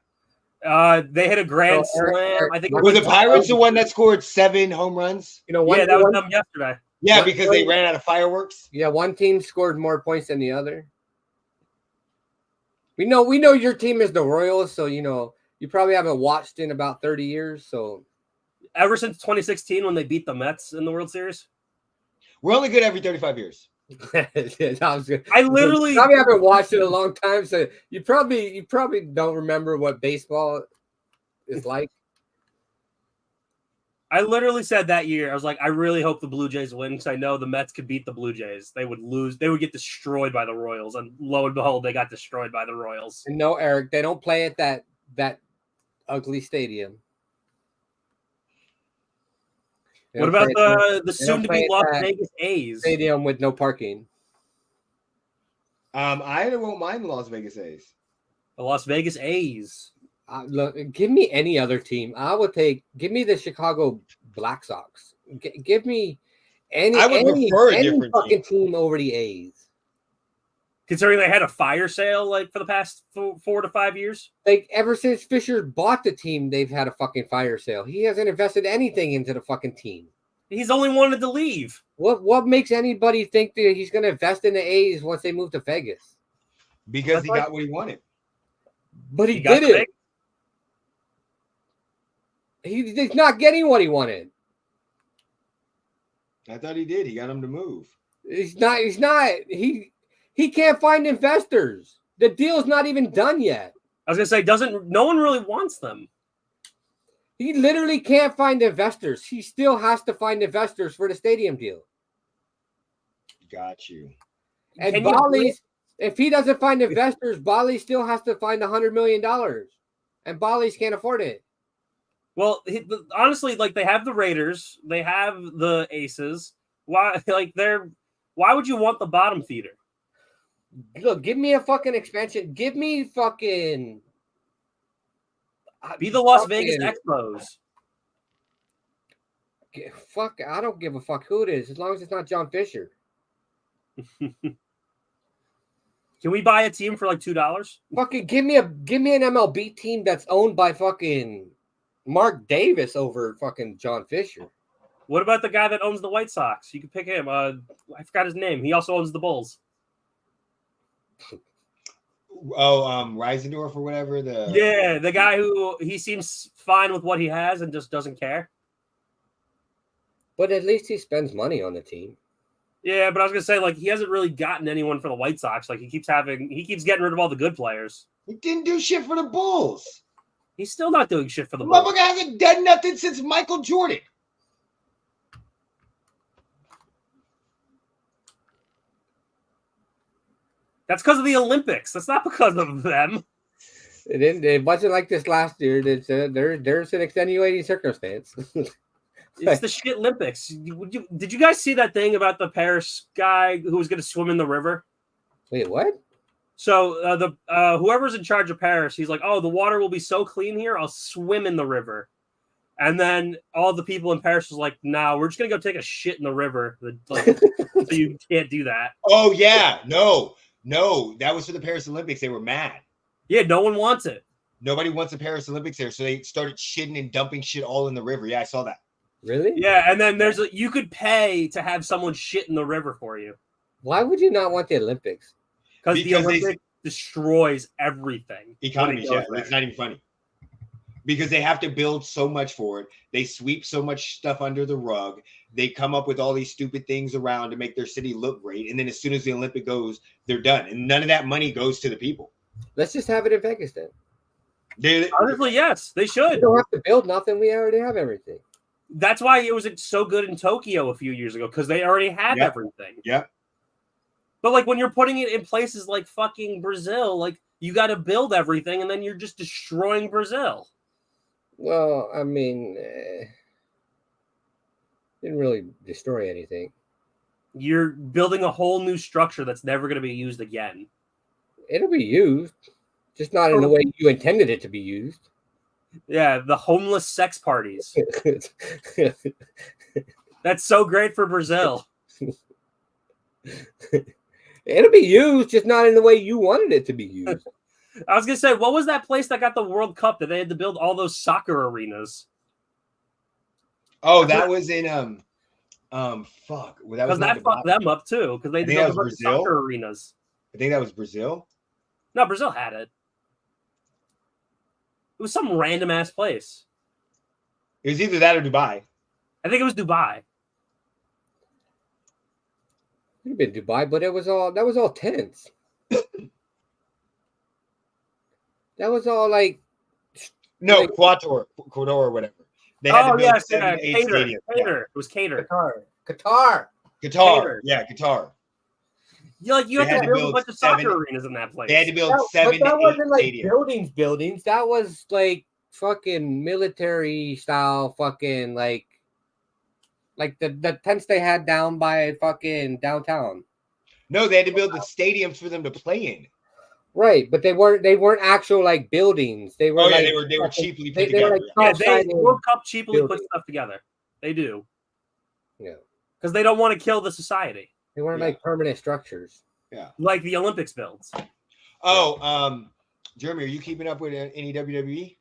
They hit a grand slam. I think was the Pirates the one that scored 7 home runs? Yeah, that was them yesterday. Yeah, because they ran out of fireworks. Yeah, one team scored more points than the other. We know your team is the Royals, so you probably haven't watched in about 30 years. So ever since 2016 when they beat the Mets in the World Series, we're only good every 35 years. I literally probably haven't watched it in a long time, so you probably don't remember what baseball is like. I literally said that year, I was like, I really hope the Blue Jays win because I know the Mets could beat the Blue Jays. They would lose. They would get destroyed by the Royals, and lo and behold, they got destroyed by the Royals. And no, Eric, they don't play at that ugly stadium. What about the soon-to-be Las Vegas A's stadium with no parking? I won't mind the Las Vegas A's. The Las Vegas A's. Look, give me any other team. Give me the Chicago Black Sox. Give me any fucking team over the A's. Considering they had a fire sale like for the past 4 to 5 years? Like ever since Fisher bought the team, they've had a fucking fire sale. He hasn't invested anything into the fucking team. He's only wanted to leave. What makes anybody think that he's going to invest in the A's once they move to Vegas? Because he got what he wanted. But he didn't. He's not getting what he wanted. I thought he did. He got him to move. He's not. He can't find investors. The deal's not even done yet. I was gonna say, no one really wants them. He literally can't find investors. He still has to find investors for the stadium deal. Got you. And Bali's, if he doesn't find investors, Bali still has to find $100 million. And Bali's can't afford it. Well, honestly, like they have the Raiders, they have the Aces. Why would you want the bottom feeder? Look, give me a fucking expansion. Give me fucking be the Las Vegas Expos. Fuck, I don't give a fuck who it is, as long as it's not John Fisher. Can we buy a team for like $2? Fucking give me an MLB team that's owned by fucking Mark Davis over fucking John Fisher. What about the guy that owns the White Sox? You could pick him. I forgot his name. He also owns the Bulls. Reisendorf or whatever. The guy who he seems fine with what he has and just doesn't care. But at least he spends money on the team. Yeah, but I was gonna say, like, he hasn't really gotten anyone for the White Sox. Like, he keeps getting rid of all the good players. He didn't do shit for the Bulls. He's still not doing shit for the Bulls. Bulls. Motherfucker hasn't done nothing since Michael Jordan. That's because of the Olympics. That's not because of them. It wasn't like this last year. There's an extenuating circumstance. It's the shit Olympics. Did you guys see that thing about the Paris guy who was going to swim in the river? Wait, what? So whoever's in charge of Paris, he's like, "Oh, the water will be so clean here, I'll swim in the river." And then all the people in Paris was like, "No, we're just gonna go take a shit in the river." Like, so you can't do that. Oh yeah, no, that was for the Paris Olympics. They were mad. Yeah, no one wants it. Nobody wants the Paris Olympics there, so they started shitting and dumping shit all in the river. Yeah, I saw that. Really? Yeah, and then you could pay to have someone shit in the river for you. Why would you not want the Olympics? Because the Olympics destroys everything. Economies, yeah. It's not even funny. Because they have to build so much for it. They sweep so much stuff under the rug. They come up with all these stupid things around to make their city look great. And then as soon as the Olympic goes, they're done. And none of that money goes to the people. Let's just have it in Vegas then. Honestly, yes, they should. We don't have to build nothing. We already have everything. That's why it was so good in Tokyo a few years ago, because they already had everything. Yeah. But like when you're putting it in places like fucking Brazil, like you got to build everything, and then you're just destroying Brazil. Well, I mean, didn't really destroy anything. You're building a whole new structure that's never going to be used again. It'll be used, just not in the way you intended it to be used. Yeah, the homeless sex parties. That's so great for Brazil. It'll be used, just not in the way you wanted it to be used. I was gonna say, what was that place that got the World Cup that they had to build all those soccer arenas? Oh, that was in fuck. Well, that fucked them up too, because they built a bunch of soccer arenas. I think that was Brazil. No, Brazil had it. It was some random ass place. It was either that or Dubai. I think it was Dubai. It could have been Dubai, but that was all tents. That was all like Ecuador or whatever. They had to build 7 to 8 stadiums. Qatar. It was Qatar. Qatar. Yeah, Qatar. You have to build a bunch of soccer arenas in that place. They had to build 7 to 8 that wasn't like stadiums. buildings. That was like fucking military style fucking like the tents they had down by fucking downtown. No, they had to build the stadiums for them to play in. Right, but they weren't actual like buildings. They were they were cheaply put together. World Cup cheaply put stuff together. They do. Yeah. Because they don't want to kill the society. They weren't like permanent structures. Yeah. Like the Olympics builds. Oh, Jeremy, are you keeping up with any WWE?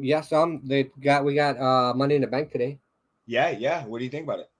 Yes, we got Money in the Bank today. Yeah. What do you think about it?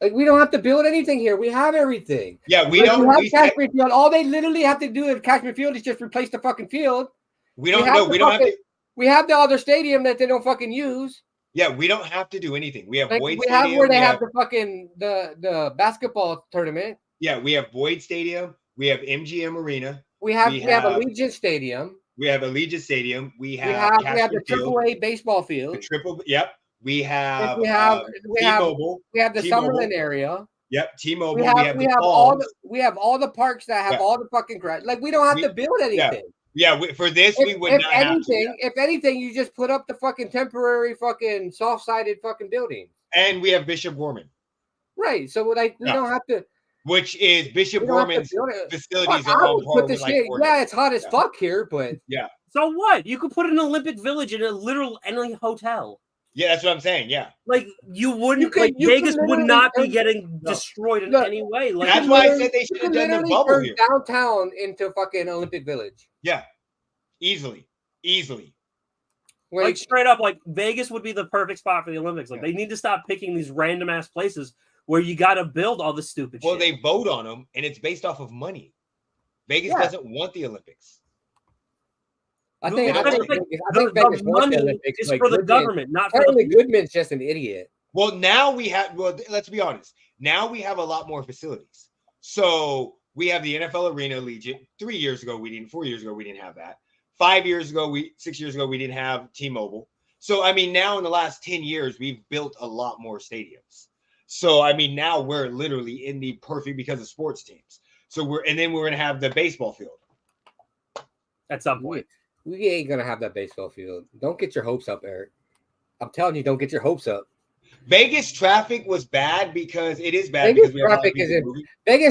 Like, we don't have to build anything here. We have everything. Yeah, we don't. We have Cashmere Field. All they literally have to do at Cashmere Field is just replace the fucking field. We don't have to. We have the other stadium that they don't fucking use. Yeah, we don't have to do anything. We have Boyd Stadium. Stadium. We have where they have the fucking the basketball tournament. Yeah, we have Boyd Stadium. We have MGM Arena. We have Allegiant Stadium. We have Allegiant Stadium. We have the AAA baseball field. Yep. We have T-Mobile. We have the Summerlin area. Yep, T-Mobile. We have all the parks that have all the fucking grass. Like, we don't have to build anything. Yeah, for this we would not have to. If anything, you just put up the fucking temporary fucking soft-sided fucking building. And we have Bishop Gorman. Right. So like we don't have to. Which is Bishop Gorman's facilities are on par with it's hot as fuck here, but so what? You could put an Olympic Village in a literal any hotel. Yeah, that's what I'm saying. Yeah, like you wouldn't. Vegas would not be getting destroyed in any way. Like, that's why I said they should have done the bubble here. Downtown into fucking Olympic Village. Yeah, easily. Like straight up, like Vegas would be the perfect spot for the Olympics. Like they need to stop picking these random ass places where you got to build all this stupid shit. Well, they vote on them, and it's based off of money. Vegas doesn't want the Olympics. I think the money is for the government, not for the people. Goodman's just an idiot. Well, now we have. Well, let's be honest. Now we have a lot more facilities. So we have the NFL Arena Legion. 3 years ago, we didn't. 4 years ago, we didn't have that. 6 years ago, we didn't have T-Mobile. So I mean, now in the last 10 years, we've built a lot more stadiums. So I mean, now we're literally in the perfect because of sports teams. So we're gonna have the baseball field at some point. We ain't gonna have that baseball field. Don't get your hopes up, Eric. I'm telling you, don't get your hopes up. Vegas traffic was bad because it is bad. Vegas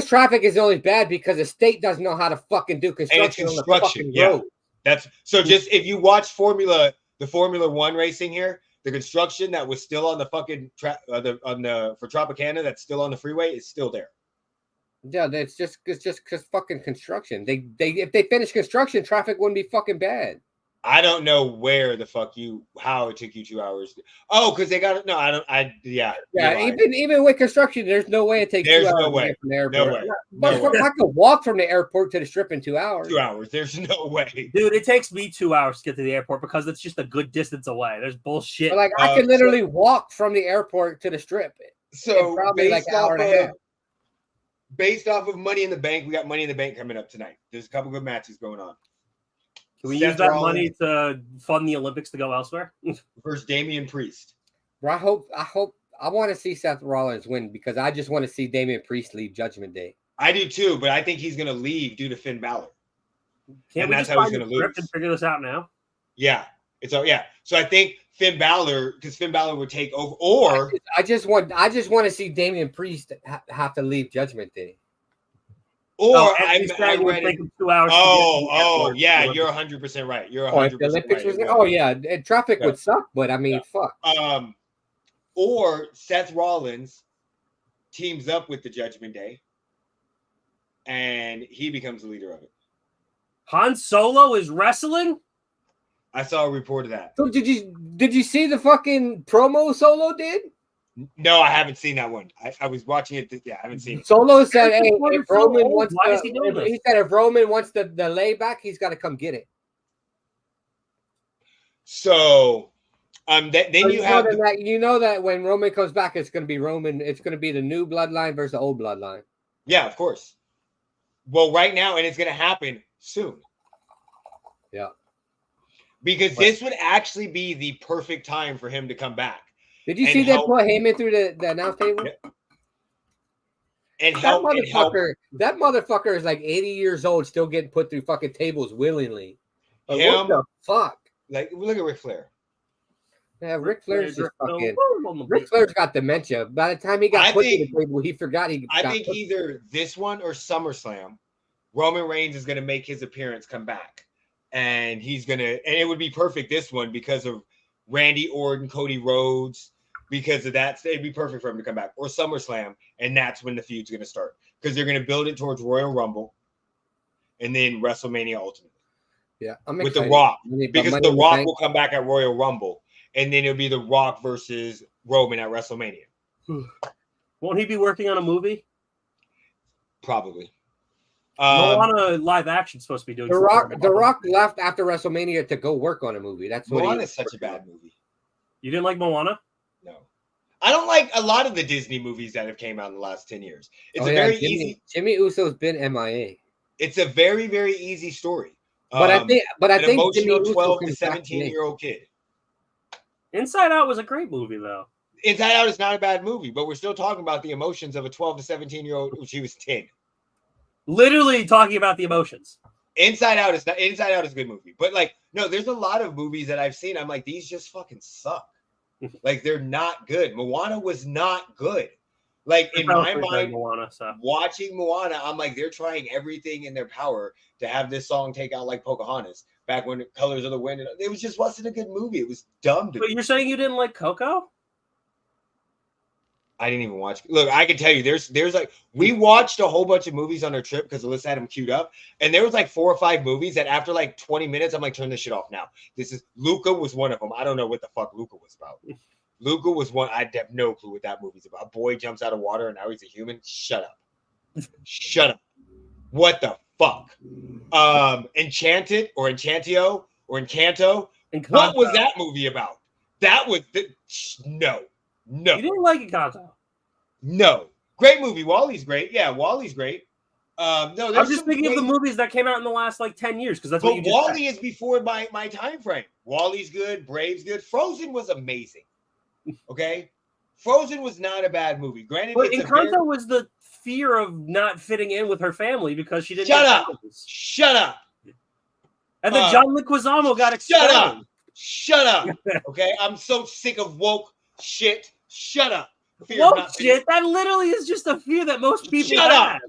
traffic is only bad because the state doesn't know how to fucking do construction on the fucking road. That's so. Just if you watch Formula 1 racing here, the construction that was still on the fucking for Tropicana that's still on the freeway is still there. Yeah, it's just fucking construction. If they finish construction, traffic wouldn't be fucking bad. I don't know where the fuck how it took you 2 hours. Oh, because they got it. No, I don't. Yeah. Even with construction, there's no way it takes 2 hours. No way. From the airport. No way. But I could walk from the airport to the Strip in 2 hours. 2 hours. There's no way, dude. It takes me 2 hours to get to the airport because it's just a good distance away. There's bullshit. But I can literally walk from the airport to the Strip. So probably like an hour and a half. Based off of Money in the Bank, we got Money in the Bank coming up tonight. There's a couple good matches going on. Can we use that money to fund the Olympics to go elsewhere? Versus Damian Priest. I want to see Seth Rollins win because I just want to see Damian Priest leave Judgment Day. I do too, but I think he's going to leave due to Finn Balor. Can't we just find the script and figure this out now? Yeah. So I think Finn Balor, because Finn Balor would take over, or I just want to see Damian Priest have to leave Judgment Day. Or I read 2 hours. Yeah, you're 100% right. You're 100% right. And traffic would suck, but I mean, fuck. Or Seth Rollins teams up with the Judgment Day, and he becomes the leader of it. Han Solo is wrestling. I saw a report of that. So did you see the fucking promo Solo did? No, I haven't seen that one. I was watching it. I haven't seen it. Solo said, "Hey, if Roman wants if Roman wants the layback, he's got to come get it." So, then you have that when Roman comes back, it's going to be Roman. It's going to be the new bloodline versus the old bloodline. Yeah, of course. Well, right now, and it's going to happen soon. Yeah, because this would actually be the perfect time for him to come back. Did you see that put Heyman through the announce table? Yeah. That motherfucker is like 80 years old, still getting put through fucking tables willingly. What the fuck? Like, look at Ric Flair. Yeah, Ric Flair's just fucking. Ric Flair's got dementia. By the time he got put through the table, he forgot he. I think either this one or SummerSlam, Roman Reigns is going to make his appearance, come back, and it would be perfect this one because of Randy Orton, Cody Rhodes. Because of that, it'd be perfect for him to come back. Or SummerSlam, and that's when the feud's going to start. Because they're going to build it towards Royal Rumble, and then WrestleMania Ultimate. Yeah, I'm with The Rock. Because The Rock will come back at Royal Rumble, and then it'll be The Rock versus Roman at WrestleMania. Won't he be working on a movie? Probably. Moana live action supposed to be doing. The Rock left after WrestleMania to go work on a movie. That's what Moana is such a bad movie. You didn't like Moana? No. I don't like a lot of the Disney movies that have came out in the last 10 years. It's easy. Jimmy Uso's been MIA. It's a very, very easy story. But I think emotional 12 to 17-year-old kid. Inside Out was a great movie, though. Inside Out is not a bad movie, but we're still talking about the emotions of a 12 to 17-year-old. She was 10. Literally talking about the emotions. Inside Out is a good movie, but no, there's a lot of movies that I've seen. I'm like, these just fucking suck. Like, they're not good. Moana was not good. Like, in my mind, watching Moana, I'm like, they're trying everything in their power to have this song take out like Pocahontas back when Colors of the Wind. It just wasn't a good movie. It was dumb. But you're saying you didn't like Coco? I didn't even watch. Look, I can tell you, there's we watched a whole bunch of movies on our trip because Alyssa had them queued up, and there was 4 or 5 movies that after 20 minutes, I'm like, turn this shit off now. Luca was one of them. I don't know what the fuck Luca was about. Luca was one. I have no clue what that movie's about. A boy jumps out of water and now he's a human. Shut up. Shut up. What the fuck? Enchanted or Enchantio or Encanto. What was that movie about? That was no. You didn't like Encanto? No. Great movie. Wall-E's great. Yeah, Wall-E's great. No, I'm just thinking of the movies that came out in the last like 10 years because that's what you just Wall-E is before my time frame. Wall-E's good. Brave's good. Frozen was amazing. Okay, Frozen was not a bad movie. Granted, but Encanto was the fear of not fitting in with her family because she didn't. Shut up. And then John Leguizamo got expelled. Shut up. Okay, I'm so sick of woke shit. Shut up. Woke shit. That literally is just a fear that most people have.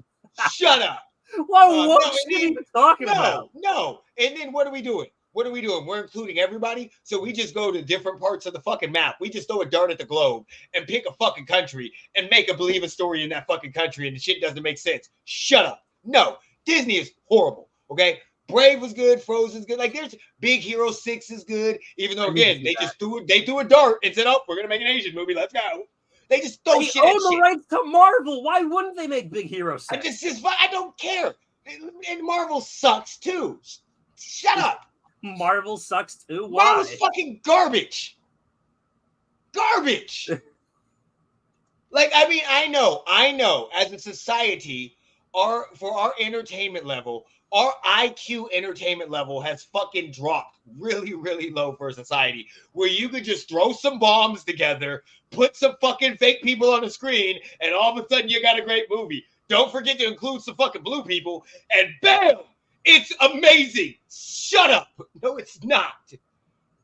Shut up. What woke shit are you talking about? No. And then what are we doing? We're including everybody. So we just go to different parts of the fucking map. We just throw a dart at the globe and pick a fucking country and make a believe a story in that fucking country, and the shit doesn't make sense. Shut up. No, Disney is horrible. Okay. Brave was good. Frozen's good. Like there's Big Hero 6 is good. Even though again they threw a dart and said, "Oh, we're gonna make an Asian movie. Let's go." They just throw shit. They own the rights to Marvel. Why wouldn't they make Big Hero 6? I don't care. And Marvel sucks too. Shut up. Marvel sucks too. Why? Marvel's fucking garbage. Garbage. Like, I mean, I know. As a society, for our entertainment level, our IQ entertainment level has fucking dropped really, really low for society. Where you could just throw some bombs together, put some fucking fake people on the screen, and all of a sudden you got a great movie. Don't forget to include some fucking blue people, and bam! It's amazing. Shut up. No, it's not.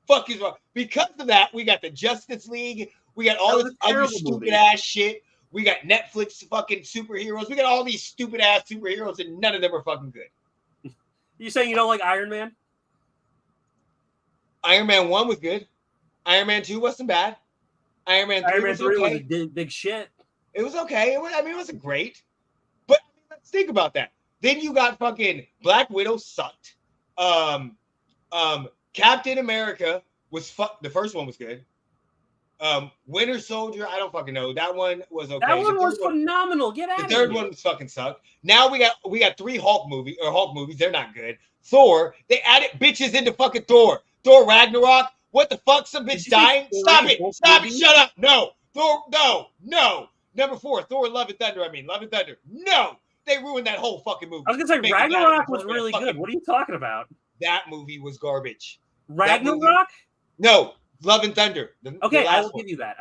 Fuck is wrong. Because of that, we got the Justice League. We got all this other stupid ass shit. We got Netflix fucking superheroes. We got all these stupid ass superheroes, and none of them are fucking good. You saying you don't like Iron Man? Iron Man 1 was good. Iron Man 2 wasn't bad. Iron Man 3 was okay. Was big shit. It was okay. It wasn't great. But let's think about that. Then you got fucking Black Widow sucked. Captain America was the first one was good. Winter Soldier, I don't fucking know. That one was okay. That one was phenomenal. Get out of here. The third one fucking sucked. Now we got 3 Hulk movies. They're not good. Thor, they added bitches into fucking Thor. Thor Ragnarok. What the fuck? Some bitch dying? Stop it. Shut up. No. Thor, no. Number 4, Thor Love and Thunder. Love and Thunder. No. They ruined that whole fucking movie. I was going to say, Ragnarok was really good. What are you talking about? That movie was garbage. Ragnarok? No. Love and Thunder. Okay, I will give you that.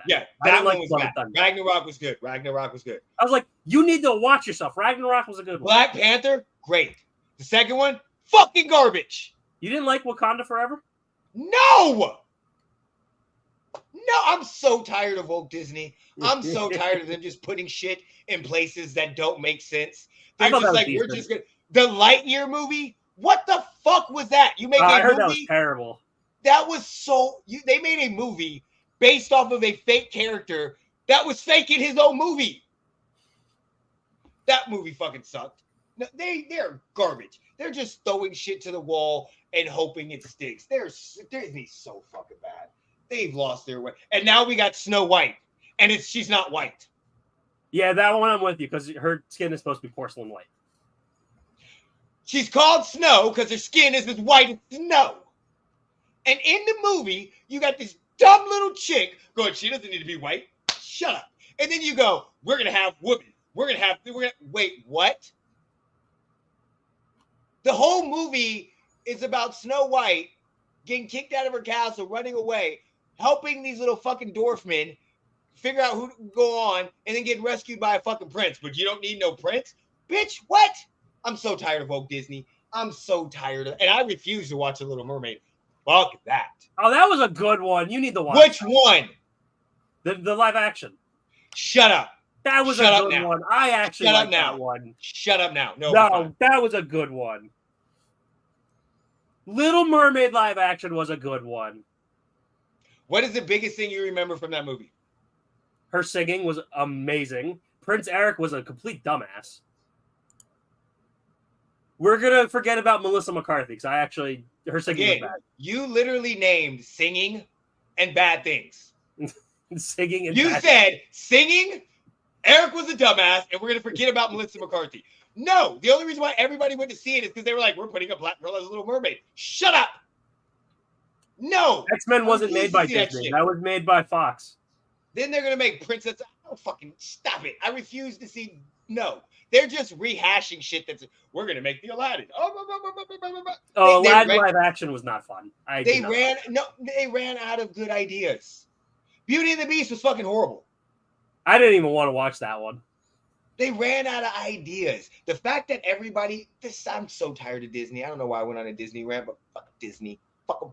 Yeah, that one was bad. Ragnarok was good. I was like, you need to watch yourself. Ragnarok was a good one. Black Panther, great. The second one, fucking garbage. You didn't like Wakanda Forever? No, I'm so tired of woke Disney. I'm so tired of them just putting shit in places that don't make sense. They're just like, we're just gonna. The Lightyear movie. What the fuck was that? You made a movie. I heard that was terrible. That was so. They made a movie based off of a fake character that was faking his own movie. That movie fucking sucked. No, they're garbage. They're just throwing shit to the wall and hoping it sticks. Disney's so fucking bad. They've lost their way. And now we got Snow White, and she's not white. Yeah, that one I'm with you because her skin is supposed to be porcelain white. She's called Snow because her skin is as white as snow. And in the movie, you got this dumb little chick going, she doesn't need to be white. Shut up. And then you go, we're going to have women. Wait, what? The whole movie is about Snow White getting kicked out of her castle, running away, helping these little fucking dwarfmen figure out who to go on, and then getting rescued by a fucking prince. But you don't need no prince? Bitch, what? I'm so tired of woke Disney. I'm so tired of, and I refuse to watch The Little Mermaid. Fuck that. Oh, that was a good one. You need to watch. Which one? The live action. Shut up. That was a good one. I actually like that one. Shut up now. No, that was a good one. Little Mermaid live action was a good one. What is the biggest thing you remember from that movie? Her singing was amazing. Prince Eric was a complete dumbass. We're going to forget about Melissa McCarthy because her singing was bad. You literally named singing and bad things. Singing and you said singing, Eric was a dumbass, and we're going to forget about Melissa McCarthy. No, the only reason why everybody went to see it is because they were like, we're putting a black girl as a Little Mermaid. Shut up. No. X-Men wasn't made by Disney. That was made by Fox. Then they're going to make Princess. Oh, fucking stop it. I refuse to see. No. They're just rehashing shit that's. We're going to make the Aladdin. Aladdin live action was not fun. They ran out of good ideas. Beauty and the Beast was fucking horrible. I didn't even want to watch that one. They ran out of ideas. The fact that I'm so tired of Disney. I don't know why I went on a Disney rant, but fuck Disney.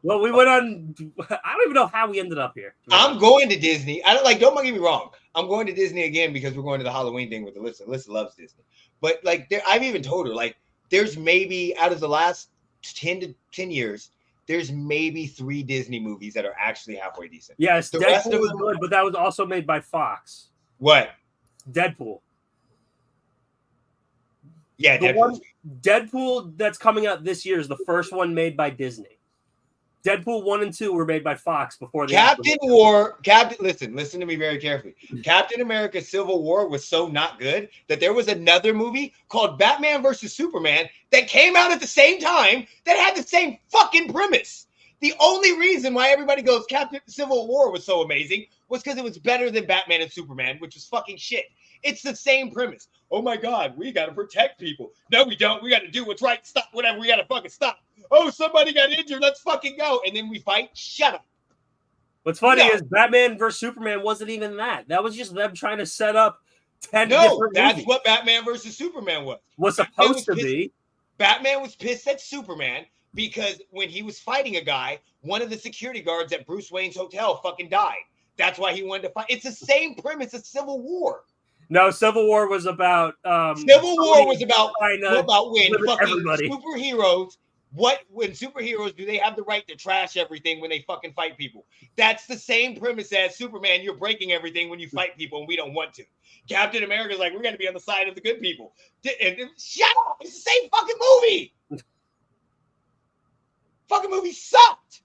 Well, we went on. I don't even know how we ended up here. I'm going to Disney. Don't get me wrong. I'm going to Disney again because we're going to the Halloween thing with Alyssa. Alyssa loves Disney. But I've even told her, there's maybe out of the last 10 years, there's maybe 3 Disney movies that are actually halfway decent. Yes, the Deadpool was good, but that was also made by Fox. What? Deadpool. Yeah, Deadpool that's coming out this year is the first one made by Disney. Deadpool 1 and 2 were made by Fox before the Listen to me very carefully. Captain America Civil War was so not good that there was another movie called Batman vs Superman that came out at the same time that had the same fucking premise. The only reason why everybody goes Captain Civil War was so amazing was because it was better than Batman and Superman, which was fucking shit. It's the same premise. Oh my God, we got to protect people. No, we don't. We got to do what's right. Stop whatever. We got to fucking stop. Oh, somebody got injured. Let's fucking go. And then we fight. Shut up. What's funny is Batman vs. Superman wasn't even that. That was just them trying to set up 10 different that's movies. What Batman vs. Superman was. Was supposed to be. Batman was pissed at Superman because when he was fighting a guy, one of the security guards at Bruce Wayne's hotel fucking died. That's why he wanted to fight. It's the same premise as Civil War. No, Civil War was about Civil War was about when fucking everybody. Superheroes. When superheroes do they have the right to trash everything when they fucking fight people? That's the same premise as Superman. You're breaking everything when you fight people, and we don't want to. Captain America's like, we're gonna be on the side of the good people. And shut up! It's the same fucking movie. Fucking movie sucked.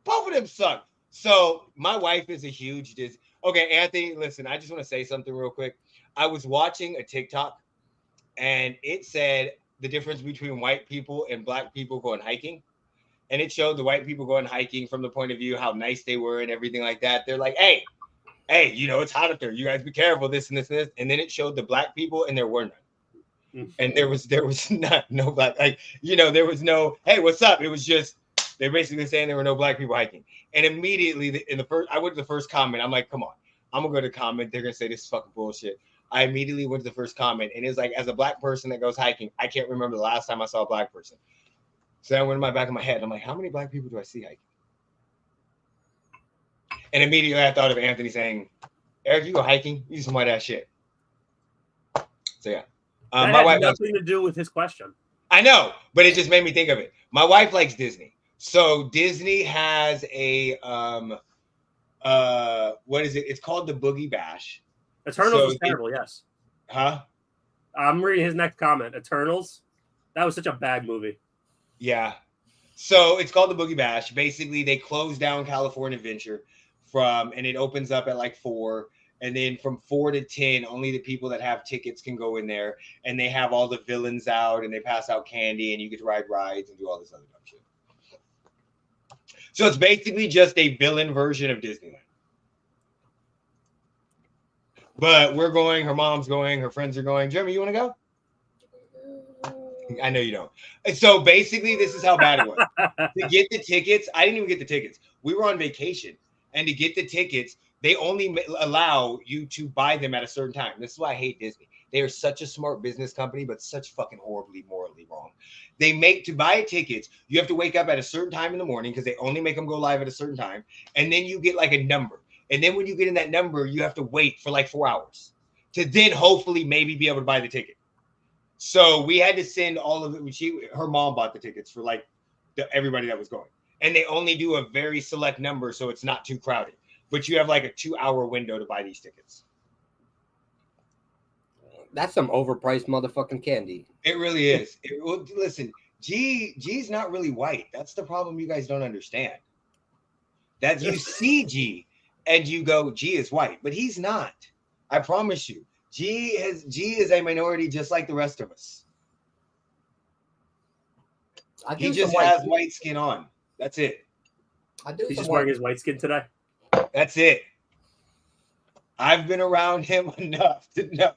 Both of them sucked. So my wife is a huge Disney. Okay, Anthony, listen, I just want to say something real quick. I was watching a TikTok, and it said the difference between white people and black people going hiking. And it showed the white people going hiking from the point of view how nice they were and everything like that. They're like, hey, it's hot up there. You guys be careful, this and this and this. And then it showed the black people, and there were none. And there was no black, there was no, hey, what's up? It was just, they're basically saying there were no black people hiking. And immediately I went to the first comment. I'm like, come on, I'm gonna go to comment. They're gonna say this is fucking bullshit. I immediately went to the first comment, and it's like, as a black person that goes hiking, I can't remember the last time I saw a black person. So I went in my back of my head. I'm like, how many black people do I see hiking? And immediately I thought of Anthony saying, Eric, you go hiking? You do some white ass shit. So yeah. That had nothing to do with his question. I know, but it just made me think of it. My wife likes Disney. So Disney has a what is it? It's called the Boogie Bash. Eternals is terrible, yes. Huh? I'm reading his next comment. Eternals? That was such a bad movie. Yeah. So it's called the Boogie Bash. Basically, they close down California Adventure and it opens up at like 4. And then from 4 to 10, only the people that have tickets can go in there. And they have all the villains out, and they pass out candy, and you get to ride rides and do all this other dumb shit. So it's basically just a villain version of Disneyland. But we're going, her mom's going, her friends are going. Jeremy, you want to go? I know you don't. So basically, this is how bad it was. To get the tickets, I didn't even get the tickets. We were on vacation. And to get the tickets, they only allow you to buy them at a certain time. This is why I hate Disney. They are such a smart business company, but such fucking horribly morally wrong. To buy tickets, you have to wake up at a certain time in the morning because they only make them go live at a certain time. And then you get like a number. And then when you get in that number, you have to wait for like 4 hours to then hopefully maybe be able to buy the ticket. So we had to send all of it. Her mom bought the tickets for like everybody that was going. And they only do a very select number, so it's not too crowded. But you have like a 2-hour window to buy these tickets. That's some overpriced motherfucking candy. It really is. Listen, G's not really white. That's the problem you guys don't understand. That you see G and you go, G is white, but he's not. I promise you. G is a minority just like the rest of us. He just has white skin on. That's it. He's just wearing his white skin today. That's it. I've been around him enough to know,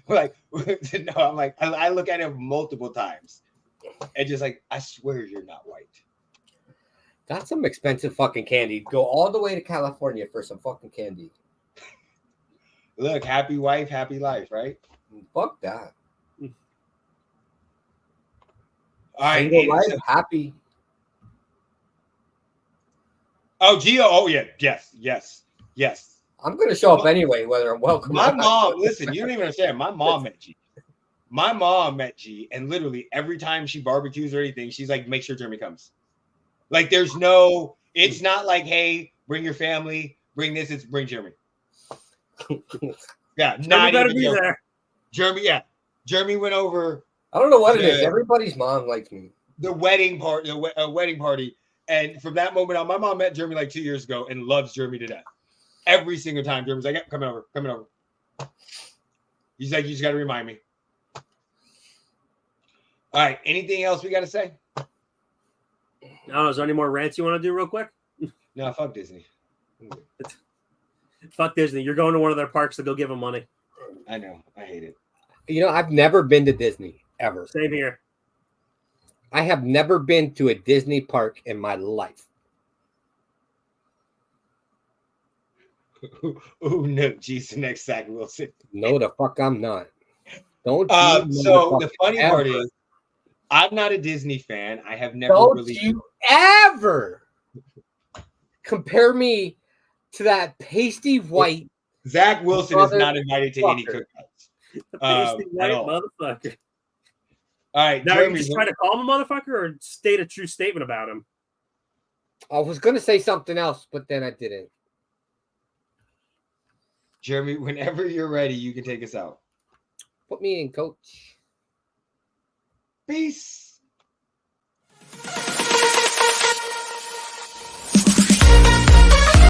like, to know. I'm like, I look at him multiple times, and just like, I swear you're not white. That's some expensive fucking candy. Go all the way to California for some fucking candy. Look, happy wife, happy life, right? Fuck that. All right, single life, happy. Oh, Gio. Oh, yeah. Yes. I'm going to show up anyway, whether I'm welcome. My mom, listen, you don't even understand. My mom met G. My mom met G, and literally every time she barbecues or anything, she's like, make sure Jeremy comes. Like, there's no, it's not like, hey, bring your family, bring this, it's bring Jeremy. Yeah, not even be there. Jeremy, yeah. Jeremy went over. I don't know what it is. Everybody's mom likes me. The wedding party, wedding party. And from that moment on, my mom met Jeremy like 2 years ago and loves Jeremy to death. Every single time, Jeremy's like, yeah, coming over. He's like, you just got to remind me. All right. Anything else we got to say? No, is there any more rants you want to do real quick? No, fuck Disney. Fuck Disney. You're going to one of their parks to go give them money. I know. I hate it. You know, I've never been to Disney, ever. Same here. I have never been to a Disney park in my life. Oh, no. Jeez, the next Zach Wilson. No, the fuck I'm not. Don't. So the funny part is, I'm not a Disney fan. I have never really. Don't you ever compare me to that pasty white. Zach Wilson is not invited to any cookouts. The pasty white motherfucker. All right. Now, Jeremy, you just trying to call him a motherfucker or state a true statement about him? I was going to say something else, but then I didn't. Jeremy, whenever you're ready, you can take us out. Put me in, coach. Peace.